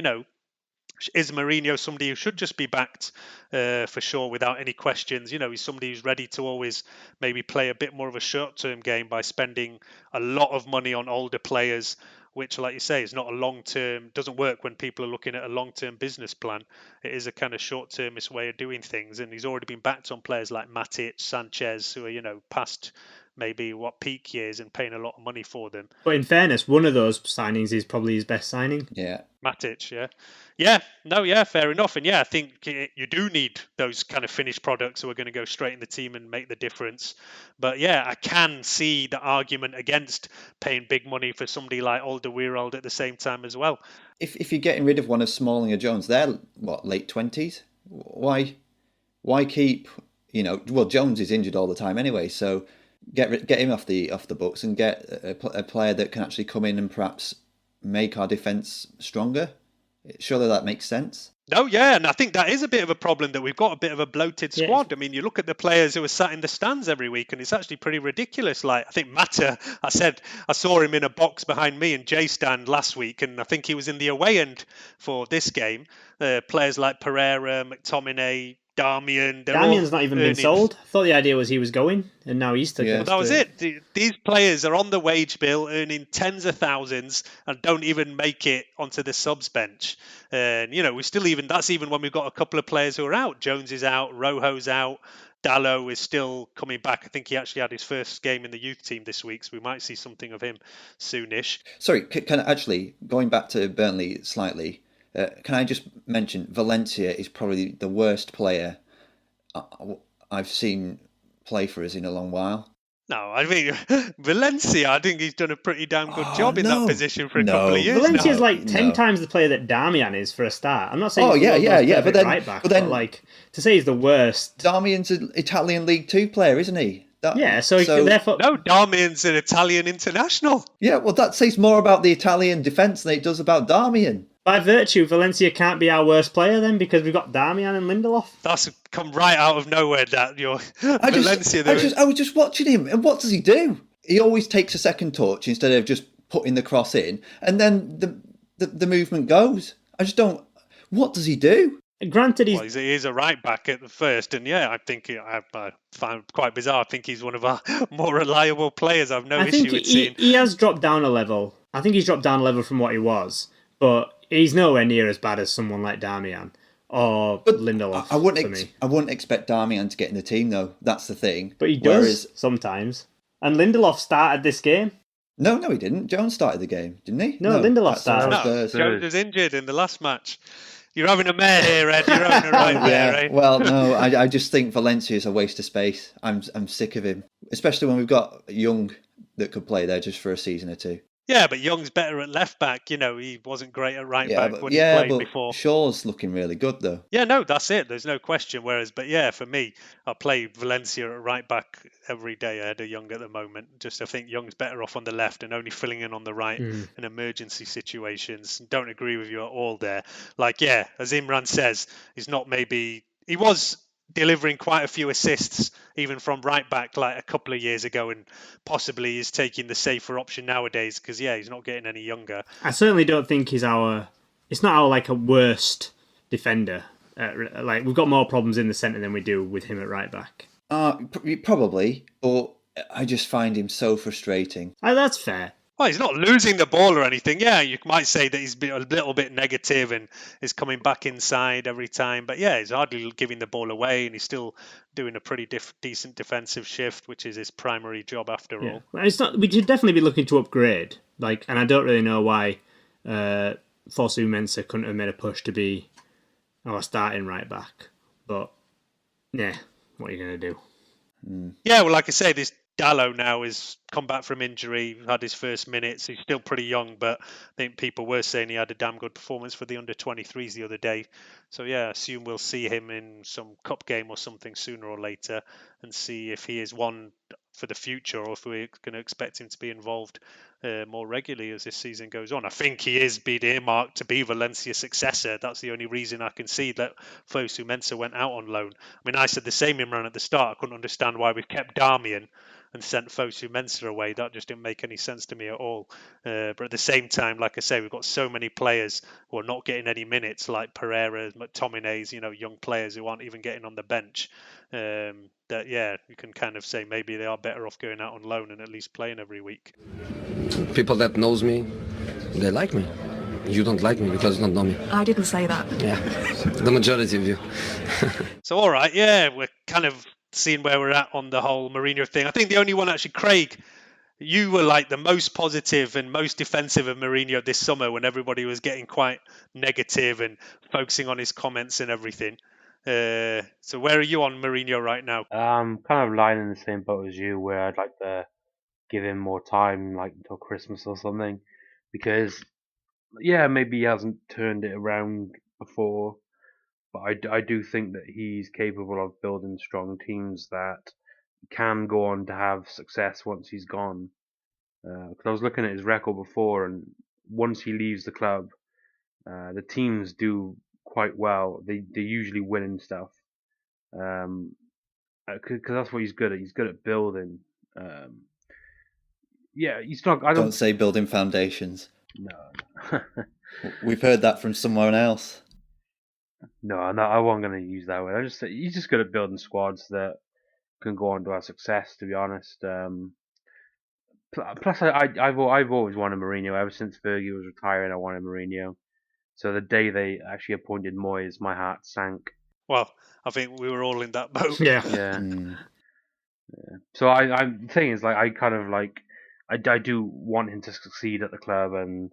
C: is Mourinho somebody who should just be backed for sure without any questions? He's somebody who's ready to always maybe play a bit more of a short-term game by spending a lot of money on older players, which, like you say, is not a long-term, doesn't work when people are looking at a long-term business plan. It is a kind of short-termist way of doing things, and he's already been backed on players like Matic, Sanchez, who are, past maybe peak years and paying a lot of money for them.
D: But in fairness, one of those signings is probably his best signing.
F: Yeah.
C: Matic, yeah, fair enough. And yeah, I think you do need those kind of finished products who are going to go straight in the team and make the difference. But yeah, I can see the argument against paying big money for somebody like Alderweireld at the same time as well.
F: If you're getting rid of one of Smalling or Jones, they're late 20s. Why keep? Well, Jones is injured all the time anyway, so get him off the books and get a player that can actually come in and perhaps make our defence stronger. Surely that makes sense.
C: No, yeah, and I think that is a bit of a problem that we've got a bit of a bloated squad. Yeah. I mean, you look at the players who are sat in the stands every week, and it's actually pretty ridiculous. Like, I think Mata, I saw him in a box behind me in J stand last week, and I think he was in the away end for this game. Players like Pereira, McTominay, Damian's
D: not even been sold. I thought the idea was he was going, and now he's taking.
C: Well, that was it. These players are on the wage bill, earning tens of thousands, and don't even make it onto the subs bench. And we still that's even when we've got a couple of players who are out. Jones is out, Rojo's out. Dallo is still coming back. I think he actually had his first game in the youth team this week, so we might see something of him soonish.
F: Sorry, can actually going back to Burnley slightly. Can I just mention Valencia is probably the worst player I've seen play for us in a long while.
C: No, I mean, Valencia, I think he's done a pretty damn good job in that position for a couple of years.
D: Valencia's like 10 times the player that Darmian is for a start. I'm not saying
F: but then,
D: right back, but like, to say he's the worst.
F: Darmian's an Italian League 2 player, isn't he?
D: So therefore...
C: No, Darmian's an Italian international.
F: Yeah, well, that says more about the Italian defence than it does about Darmian.
D: By virtue, Valencia can't be our worst player then because we've got Darmian and Lindelof.
C: That's come right out of nowhere. That Valencia.
F: I was just watching him, and what does he do? He always takes a second touch instead of just putting the cross in, and then the movement goes. I just don't. What does he do?
D: Granted,
C: he's a right back at the first, and yeah, I think I find it quite bizarre. I think he's one of our more reliable players. I've no issue with seeing.
D: He has dropped down a level. I think he's dropped down a level from what he was, but he's nowhere near as bad as someone like Darmian or Lindelof.
F: I wouldn't expect Darmian to get in the team though. That's the thing.
D: But he does sometimes. And Lindelof started this game.
F: No, he didn't. Jones started the game, didn't he?
D: No, Lindelof started.
C: No, Jones was injured in the last match. You're having a mare here, Ed. You're having a right there, right?
F: Well, no, I just think Valencia is a waste of space. I'm sick of him, especially when we've got Young that could play there just for a season or two.
C: Yeah, but Young's better at left back. He wasn't great at right back when he played before.
F: Shaw's looking really good though.
C: Yeah, no, that's it. There's no question. But yeah, for me, I play Valencia at right back every day ahead of Young at the moment. Just I think Young's better off on the left and only filling in on the right in emergency situations. Don't agree with you at all there. Like, yeah, as Imran says, he was delivering quite a few assists even from right back like a couple of years ago, and possibly is taking the safer option nowadays because he's not getting any younger.
D: I certainly don't think it's not our like a worst defender. Like we've got more problems in the centre than we do with him at right back.
F: Probably, but I just find him so frustrating.
D: That's fair.
C: Well, he's not losing the ball or anything. Yeah, you might say that he's been a little bit negative and is coming back inside every time. But yeah, he's hardly giving the ball away, and he's still doing a pretty decent defensive shift, which is his primary job after all.
D: Well, it's not. We should definitely be looking to upgrade. And I don't really know why Fosu Mensah couldn't have made a push to be our starting right back. But yeah, what are you going to do?
C: Yeah, well, like I say, this Dallo now has come back from injury, had his first minutes. He's still pretty young, but I think people were saying he had a damn good performance for the under-23s the other day. So yeah, I assume we'll see him in some cup game or something sooner or later and see if he is one for the future, or if we're going to expect him to be involved more regularly as this season goes on. I think he is being earmarked to be Valencia's successor. That's the only reason I can see that Fosu Mensah went out on loan. I mean, I said the same, Imran, at the start. I couldn't understand why we've kept Darmian and sent Fosu Mensah away. That just didn't make any sense to me at all. But at the same time, like I say, we've got so many players who are not getting any minutes, like Pereira, McTominay's, young players who aren't even getting on the bench. That, yeah, you can kind of say maybe they are better off going out on loan and at least playing every week.
G: People that knows me, they like me. You don't like me because you don't know me.
H: I didn't say that.
G: Yeah, the majority of you.
C: So, all right, yeah, we're kind of seeing where we're at on the whole Mourinho thing. I think the only one, actually, Craig, you were like the most positive and most defensive of Mourinho this summer when everybody was getting quite negative and focusing on his comments and everything. So where are you on Mourinho right now?
E: I'm kind of lying in the same boat as you, where I'd like to give him more time, like until Christmas or something, because yeah, maybe he hasn't turned it around before, but I do think that he's capable of building strong teams that can go on to have success once he's gone. Because I was looking at his record before, and once he leaves the club, the teams do quite well. They usually win and stuff. Because that's what he's good at. He's good at building. Yeah, he's not.
F: Don't say building foundations.
E: No.
F: We've heard that from someone else.
E: No, I wasn't going to use that word. He's just good at building squads that can go on to have success. To be honest. Plus, I've always wanted Mourinho ever since Fergie was retiring. I wanted Mourinho. So the day they actually appointed Moyes, my heart sank.
C: Well, I think we were all in that boat.
D: Yeah.
E: Yeah. So the thing is, like, I kind of like, I do want him to succeed at the club, and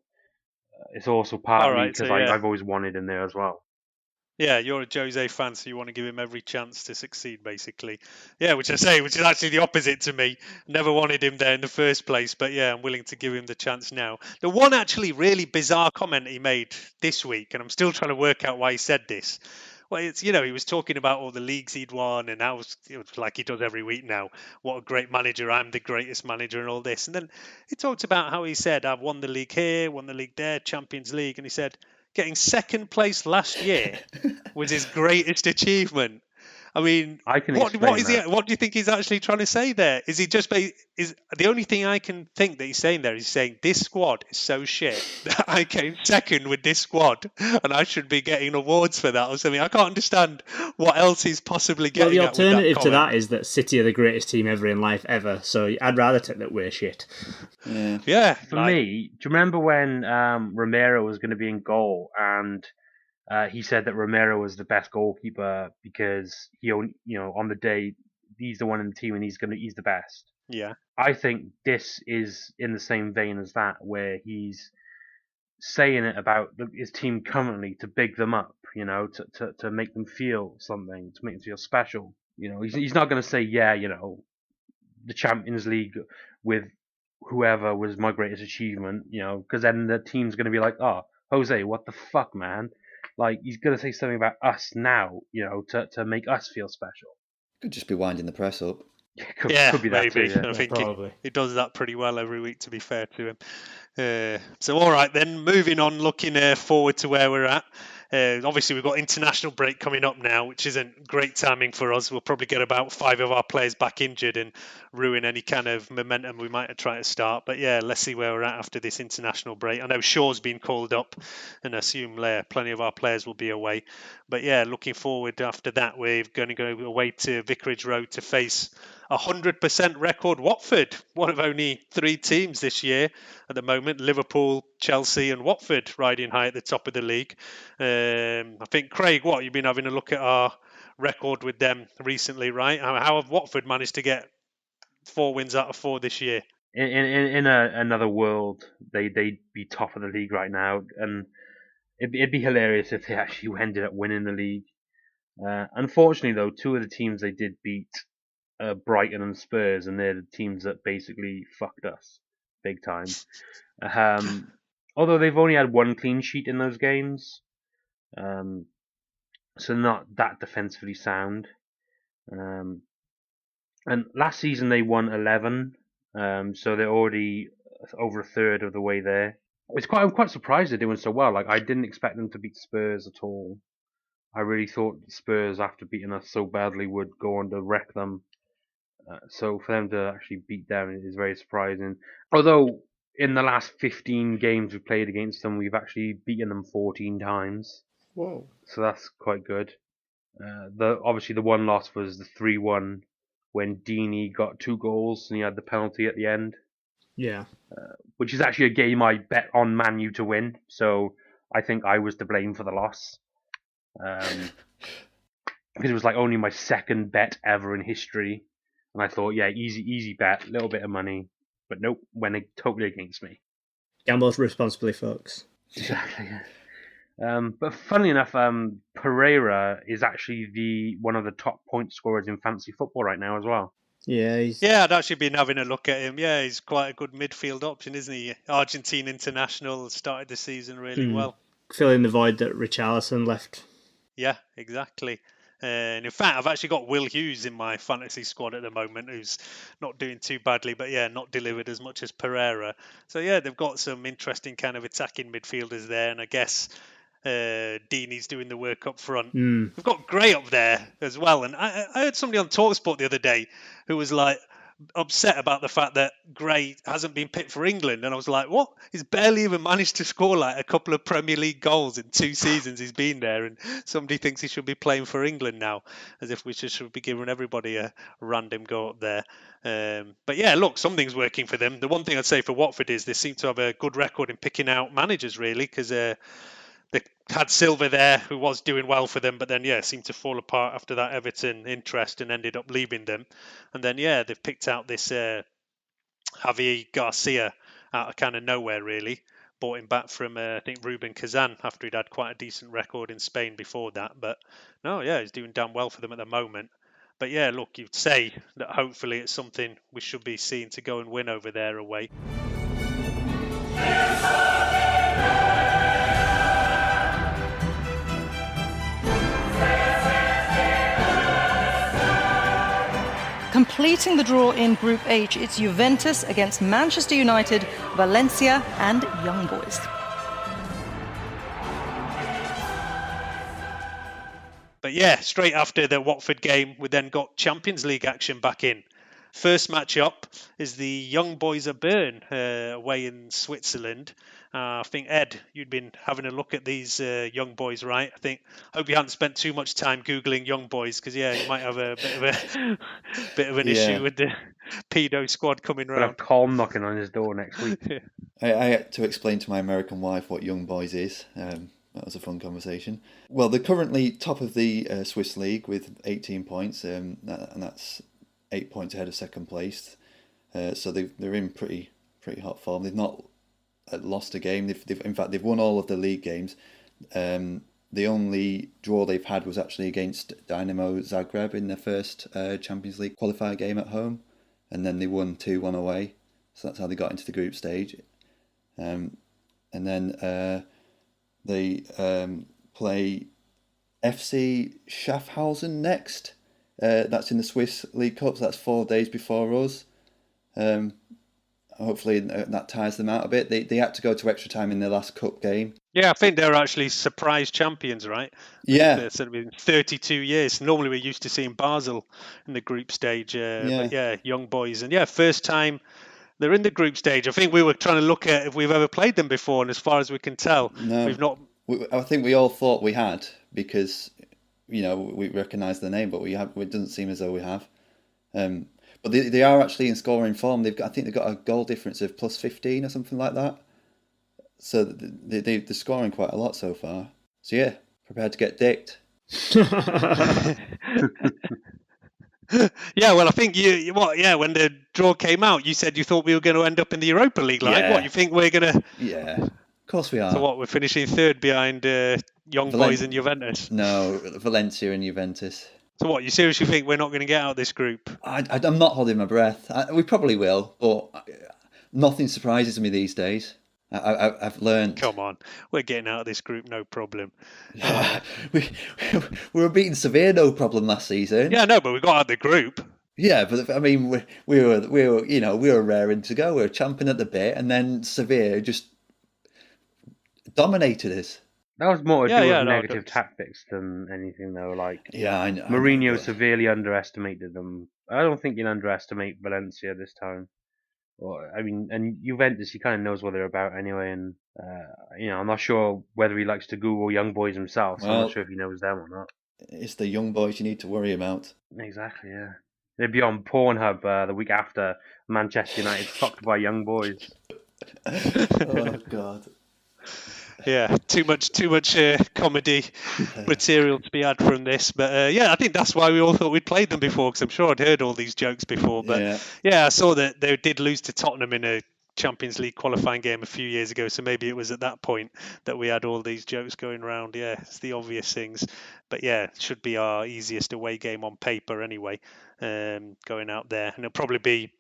E: it's also partly because I've always wanted him there as well.
C: Yeah, you're a Jose fan, so you want to give him every chance to succeed, basically. Yeah, which is actually the opposite to me. Never wanted him there in the first place, but yeah, I'm willing to give him the chance now. The one actually really bizarre comment he made this week, and I'm still trying to work out why he said this. Well, it's, he was talking about all the leagues he'd won, and how, like he does every week now, what a great manager, I'm the greatest manager, and all this. And then he talked about how he said, I've won the league here, won the league there, Champions League, and he said, getting second place last year was his greatest achievement. I mean,
E: I can
C: what is
E: that.
C: What do you think he's actually trying to say there? Is he just is the only thing I can think that he's saying there is saying this squad is so shit that I came second with this squad and I should be getting awards for that or something. I can't understand what else he's possibly getting.
D: Well, the alternative to that is that City are the greatest team ever in life ever. So I'd rather take that we're shit.
C: Yeah.
E: For me, do you remember when Romero was going to be in goal and he said that Romero was the best goalkeeper because he only, on the day he's the one in the team and he's the best.
C: Yeah.
E: I think this is in the same vein as that, where he's saying it about his team currently to big them up, to make them feel something, to make them feel special. He's not going to say, the Champions League with whoever was my greatest achievement, because then the team's going to be like, oh, Jose, what the fuck, man? Like, he's going to say something about us now, to make us feel special.
F: Could just be winding the press up.
E: Could be that
C: maybe.
E: too, yeah.
C: I think he does that pretty well every week, to be fair to him. So, all right, then, moving on, looking forward to where we're at. Obviously, we've got international break coming up now, which isn't great timing for us. We'll probably get about 5 of our players back injured and ruin any kind of momentum we might have tried to start. But yeah, let's see where we're at after this international break. I know Shaw's been called up, and I assume plenty of our players will be away. But yeah, looking forward after that, we're going to go away to Vicarage Road to face 100% record Watford, one of only 3 teams this year at the moment, Liverpool, Chelsea and Watford riding high at the top of the league. I think, Craig, you've been having a look at our record with them recently, right? How have Watford managed to get 4 wins out of 4 this year?
E: In another world, they'd be top of the league right now, and it'd be hilarious if they actually ended up winning the league. Unfortunately, though, 2 of the teams they did beat, Brighton and Spurs, and they're the teams that basically fucked us big time. Although they've only had 1 clean sheet in those games, so not that defensively sound. And last season they won 11, so they're already over a third of the way there. I'm quite surprised they're doing so well. Like, I didn't expect them to beat Spurs at all. I really thought Spurs, after beating us so badly, would go on to wreck them. So for them to actually beat them is very surprising. Although in the last 15 games we've played against them, we've actually beaten them 14 times.
D: Whoa.
E: So that's quite good. Obviously the one loss was the 3-1 when Deeney got 2 goals and he had the penalty at the end.
D: Yeah.
E: Which is actually a game I bet on Man U to win. So I think I was to blame for the loss. Because it was like only my second bet ever in history. And I thought, yeah, easy bet, little bit of money. But nope, went totally against me.
D: Gamble responsibly, folks.
E: Exactly, yeah. But funnily enough, Pereira is actually one of the top point scorers in fantasy football right now as well.
D: Yeah,
C: I'd actually been having a look at him. Yeah, he's quite a good midfield option, isn't he? Argentine international, started the season really well.
D: Filling the void that Richarlison left.
C: Yeah, exactly. And in fact, I've actually got Will Hughes in my fantasy squad at the moment, who's not doing too badly, but yeah, not delivered as much as Pereira. So yeah, they've got some interesting kind of attacking midfielders there, and I guess Deeney's doing the work up front. We've got Gray up there as well, and I heard somebody on TalkSport the other day who was like upset about the fact that Gray hasn't been picked for England, and I was like, what? He's barely even managed to score like a couple of Premier League goals in 2 seasons he's been there, and somebody thinks he should be playing for England now, as if we should be giving everybody a random go up there. But yeah, look, something's working for them. The one thing I'd say for Watford is they seem to have a good record in picking out managers, really, because they had Silva there, who was doing well for them, but then, seemed to fall apart after that Everton interest and ended up leaving them. And then, they've picked out this Javier Garcia out of kind of nowhere, really. Bought him back from, I think, Ruben Kazan after he'd had quite a decent record in Spain before that. But no, he's doing damn well for them at the moment. But yeah, look, you'd say that hopefully it's something we should be seeing to go and win over there away.
H: Completing the draw in Group H, it's Juventus against Manchester United, Valencia and Young Boys.
C: But yeah, straight after the Watford game, we then got Champions League action back in. First match up is the Young Boys of Bern away in Switzerland. I think, Ed, you'd been having a look at these Young Boys, right? Hope you hadn't spent too much time Googling Young Boys, because, you might have a bit of an issue with the pedo squad coming
E: We'll
C: round.
E: have Colm knocking on his door next week.
F: I had to explain to my American wife what Young Boys is. That was a fun conversation. Well, they're currently top of the Swiss league with 18 points, and that's 8 points ahead of second place. So they're in pretty hot form. They've not lost a game. In fact, they've won all of the league games. The only draw they've had was actually against Dynamo Zagreb in their first Champions League qualifier game at home, and then they won 2-1 away. So that's how they got into the group stage. And then they play FC Schaffhausen next. That's in the Swiss League Cup, so that's 4 days before us. Hopefully that tires them out a bit. They had to go to extra time in their last cup game.
C: Yeah, I think they're actually surprise champions, right?
F: Yeah.
C: It's been 32 years. Normally we're used to seeing Basel in the group stage. But yeah, Young Boys. And first time they're in the group stage. I think we were trying to look at if we've ever played them before, and as far as we can tell,
F: no,
C: we've not.
F: I think we all thought we had, because we recognise the name, but it doesn't seem as though we have. But they are actually in scoring form. I think they've got a goal difference of plus 15 or something like that. So they're scoring quite a lot so far. So yeah, prepared to get dicked.
C: Yeah, well, I think when the draw came out, you said you thought we were going to end up in the Europa League. What, you think we're going to...
F: Yeah, of course we are.
C: So what, we're finishing third behind Young Boys and Juventus?
F: No, Valencia and Juventus.
C: So what, you seriously think we're not going to get out of this group?
F: I'm not holding my breath. We probably will, but nothing surprises me these days. I've learned.
C: Come on, we're getting out of this group, no problem.
F: we were beating Severe, no problem last season.
C: Yeah, no, but we got out of the group.
F: Yeah, but I mean, we were raring to go. We were champing at the bit, and then Sevilla just dominated us.
E: That was more to
C: Yeah,
E: do with
C: yeah, no,
E: negative tactics than anything, though. Like,
F: Yeah, I know.
E: Mourinho
F: But
E: severely underestimated them. I don't think you can underestimate Valencia this time. Or, I mean, and Juventus, he kind of knows what they're about anyway. And I'm not sure whether he likes to Google young boys himself. So I'm not
F: well,
E: sure if he knows them or not.
F: it's the young boys you need to worry about.
E: Exactly, yeah. They'd be on Pornhub the week after Manchester United fucked by young boys.
F: Oh God.
C: Yeah, too much comedy material to be had from this. But yeah, I think that's why we all thought we'd played them before, because I'm sure I'd heard all these jokes before. But yeah, I saw that they did lose to Tottenham in a Champions League qualifying game a few years ago, so maybe it was at that point that we had all these jokes going around. Yeah, it's the obvious things. But yeah, it should be our easiest away game on paper anyway, going out there. And it'll probably be,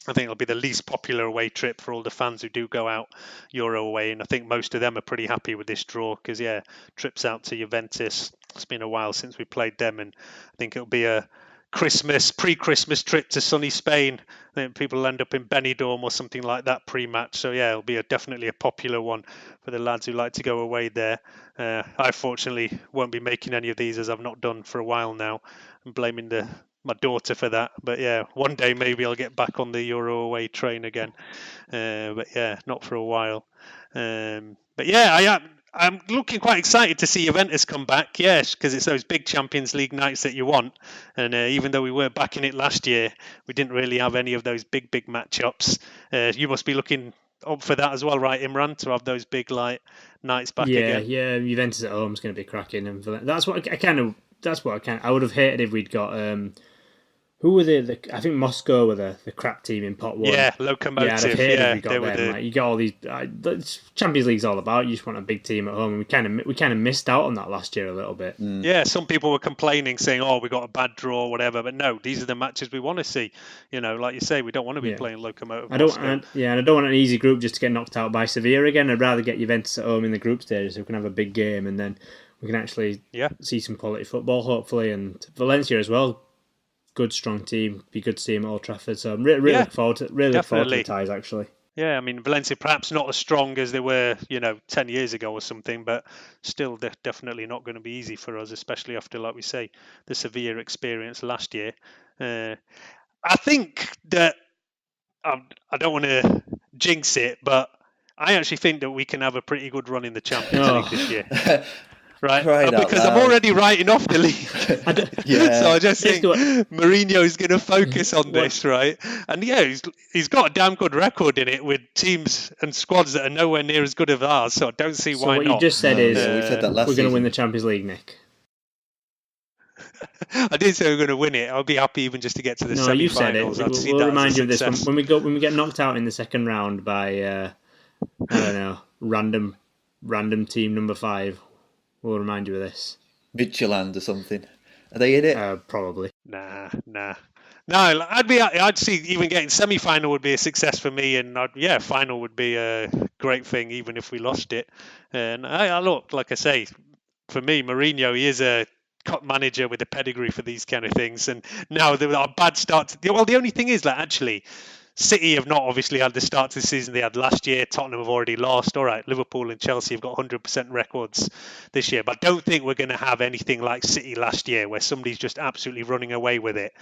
C: I think it'll be the least popular away trip for all the fans who do go out Euro away, and I think most of them are pretty happy with this draw because, yeah, trips out to Juventus. It's been a while since we played them, and I think it'll be a pre-Christmas trip to sunny Spain. I think people will end up in Benidorm or something like that pre-match. So yeah, it'll be definitely a popular one for the lads who like to go away there. I fortunately won't be making any of these, as I've not done for a while now. I'm blaming my daughter for that, but yeah, one day maybe I'll get back on the Euro away train again, but yeah, not for a while. But yeah, I'm looking quite excited to see Juventus come back, yes, because it's those big Champions League nights that you want, and even though we were back in it last year, we didn't really have any of those big matchups. You must be looking up for that as well, right, Imran, to have those big nights back again?
D: Yeah, Juventus at home is going to be cracking, and that's what I would have hated if we'd got who were I think Moscow were the crap team in pot one.
C: Yeah, Locomotive.
D: Yeah, I'd have hated if we got them. Like, you got all these. Champions League's all about. You just want a big team at home, and we kind of missed out on that last year a little bit.
C: Yeah, some people were complaining, saying, "Oh, we got a bad draw, or whatever." But no, these are the matches we want to see. Like you say, we don't want to be playing Locomotive.
D: And I don't want an easy group just to get knocked out by Sevilla again. I'd rather get Juventus at home in the group stage, so we can have a big game, and then we can actually see some quality football, hopefully, and Valencia as well. Good, strong team. Be good to see him at Old Trafford. So I'm really look forward to the ties, actually.
C: Yeah, I mean, Valencia perhaps not as strong as they were, 10 years ago or something, but still they're definitely not going to be easy for us, especially after, like we say, the Sevilla experience last year. I think that, I don't want to jinx it, but I actually think that we can have a pretty good run in the Champions League this year. Right, because I'm already writing off the league. So I just think Mourinho is going to focus on this, right? And yeah, he's got a damn good record in it with teams and squads that are nowhere near as good as ours. So I don't see why not.
D: So what you just said is
F: we said that last
D: we're going
F: season.
D: to win the Champions League, Nick.
C: I did say we're going to win it. I'll be happy even just to get to the semi-finals.
D: You said it. We'll remind you of this when we get knocked out in the second round by I don't know, random team number 5. We'll remind you of this.
F: Midtjylland or something. Are they in it?
D: Probably.
C: Nah. No, I'd see even getting semi-final would be a success for me, and final would be a great thing even if we lost it. And I look, like I say, for me, Mourinho, he is a cut manager with a pedigree for these kind of things. And now our bad start. The only thing is that actually, City have not obviously had the start to the season they had last year. Tottenham have already lost. All right, Liverpool and Chelsea have got 100% records this year. But I don't think we're going to have anything like City last year where somebody's just absolutely running away with it.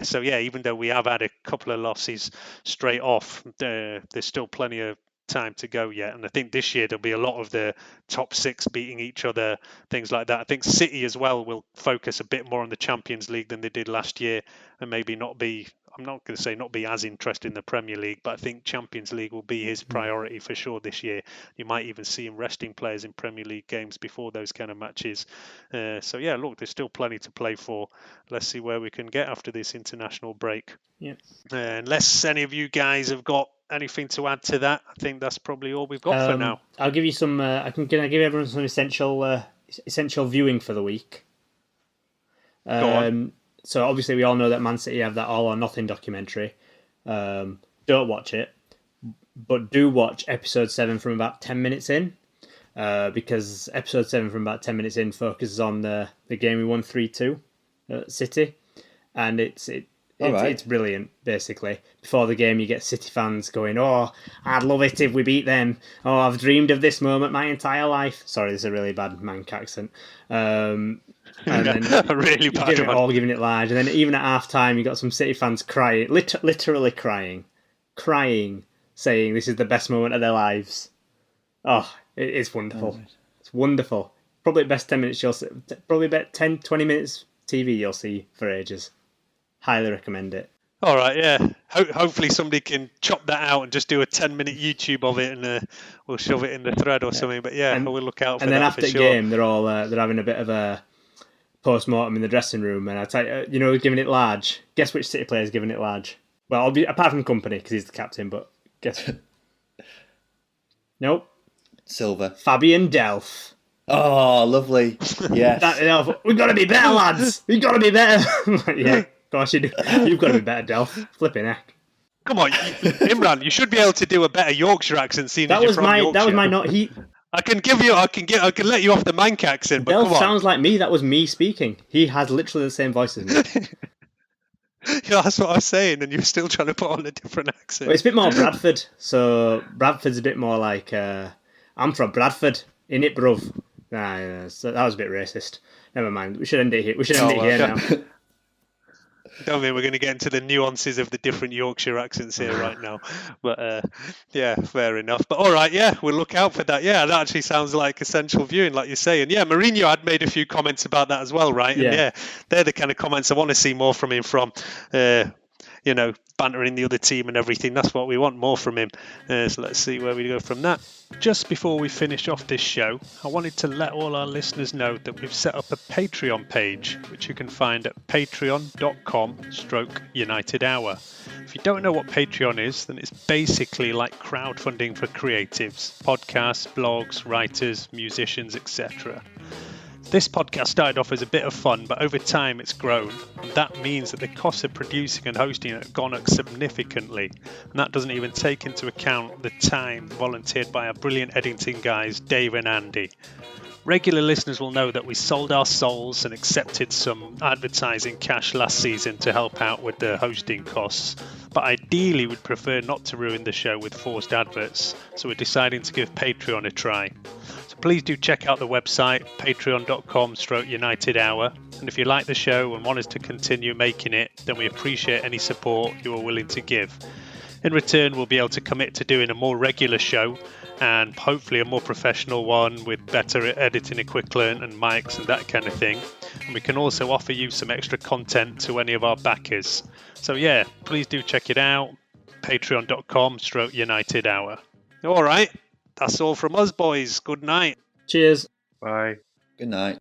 C: So, yeah, even though we have had a couple of losses straight off, there's still plenty of time to go yet. And I think this year there'll be a lot of the top 6 beating each other, things like that. I think City as well will focus a bit more on the Champions League than they did last year, and maybe not be, I'm not going to say not be as interested in the Premier League, but I think Champions League will be his priority for sure this year. You might even see him resting players in Premier League games before those kind of matches. So yeah, look, there's still plenty to play for. Let's see where we can get after this international break.
D: Yeah.
C: Unless any of you guys have got anything to add to that, I think that's probably all we've got for now.
D: I'll give you some. Can I give everyone some essential viewing for the week?
C: Go on.
D: So obviously we all know that Man City have that All or Nothing documentary. Don't watch it, but do watch episode 7 from about 10 minutes in, because episode 7 from about 10 minutes in focuses on the game we won 3-2 at City, and It's brilliant, basically. Before the game, you get City fans going, "Oh, I'd love it if we beat them. Oh, I've dreamed of this moment my entire life." Sorry, this is a really bad Manc accent. And then
C: a really bad one.
D: All giving it large. And then even at half-time, you got some City fans crying, literally crying, saying this is the best moment of their lives. Oh, it's wonderful. It's wonderful. Probably the best 10 minutes you'll see. Probably about 10, 20 minutes TV you'll see for ages. Highly recommend it.
C: All right, yeah. Hopefully somebody can chop that out and just do a 10-minute YouTube of it, and we'll shove it in the thread or something. But yeah, we'll look out for that.
D: And then after
C: the
D: game, they're all they're having a bit of a post-mortem in the dressing room, and I tell you, giving it large. Guess which City player is giving it large? Well, apart from Company because he's the captain, but guess. Nope.
F: Silver.
D: Fabian Delph.
F: Oh, lovely. Yes.
D: We've got to be better, lads. We've got to be better. Yeah, of course you do. You've got to be better, Delph. Flipping heck.
C: Come on, Imran. You should be able to do a better Yorkshire accent. Seeing as you're from Yorkshire.
D: That was my not.
C: I can let you off the Manc accent. But
D: Delph sounds like me. That was me speaking. He has literally the same voice as me.
C: Yeah, that's what I was saying, and you're still trying to put on a different accent.
D: Well, it's a bit more Bradford. So Bradford's a bit more like I'm from Bradford, innit, bruv. Nah, so that was a bit racist. Never mind. We should end it here. Now.
C: Don't think we're going to get into the nuances of the different Yorkshire accents here right now. But yeah, fair enough. But all right, yeah, we'll look out for that. Yeah, that actually sounds like essential viewing, like you say. And yeah, Mourinho had made a few comments about that as well, right? And yeah, they're the kind of comments I want to see more from him from. Bantering the other team and everything. That's what we want more from him. So let's see where we go from that. Just before we finish off this show, I wanted to let all our listeners know that we've set up a Patreon page, which you can find at patreon.com/United Hour. If you don't know what Patreon is, then it's basically like crowdfunding for creatives, podcasts, blogs, writers, musicians, etc. This podcast started off as a bit of fun, but over time it's grown, and that means that the costs of producing and hosting it have gone up significantly, and that doesn't even take into account the time volunteered by our brilliant editing guys Dave and Andy. Regular listeners will know that we sold our souls and accepted some advertising cash last season to help out with the hosting costs, but ideally we'd prefer not to ruin the show with forced adverts, so we're deciding to give Patreon a try. So please do check out the website, patreon.com/United Hour, and if you like the show and want us to continue making it, then we appreciate any support you are willing to give. In return, we'll be able to commit to doing a more regular show, and hopefully a more professional one with better editing equipment and mics and that kind of thing. And we can also offer you some extra content to any of our backers. So yeah, please do check it out, patreon.com/United Hour. All right, that's all from us, boys. Good night.
D: Cheers.
E: Bye.
F: Good night.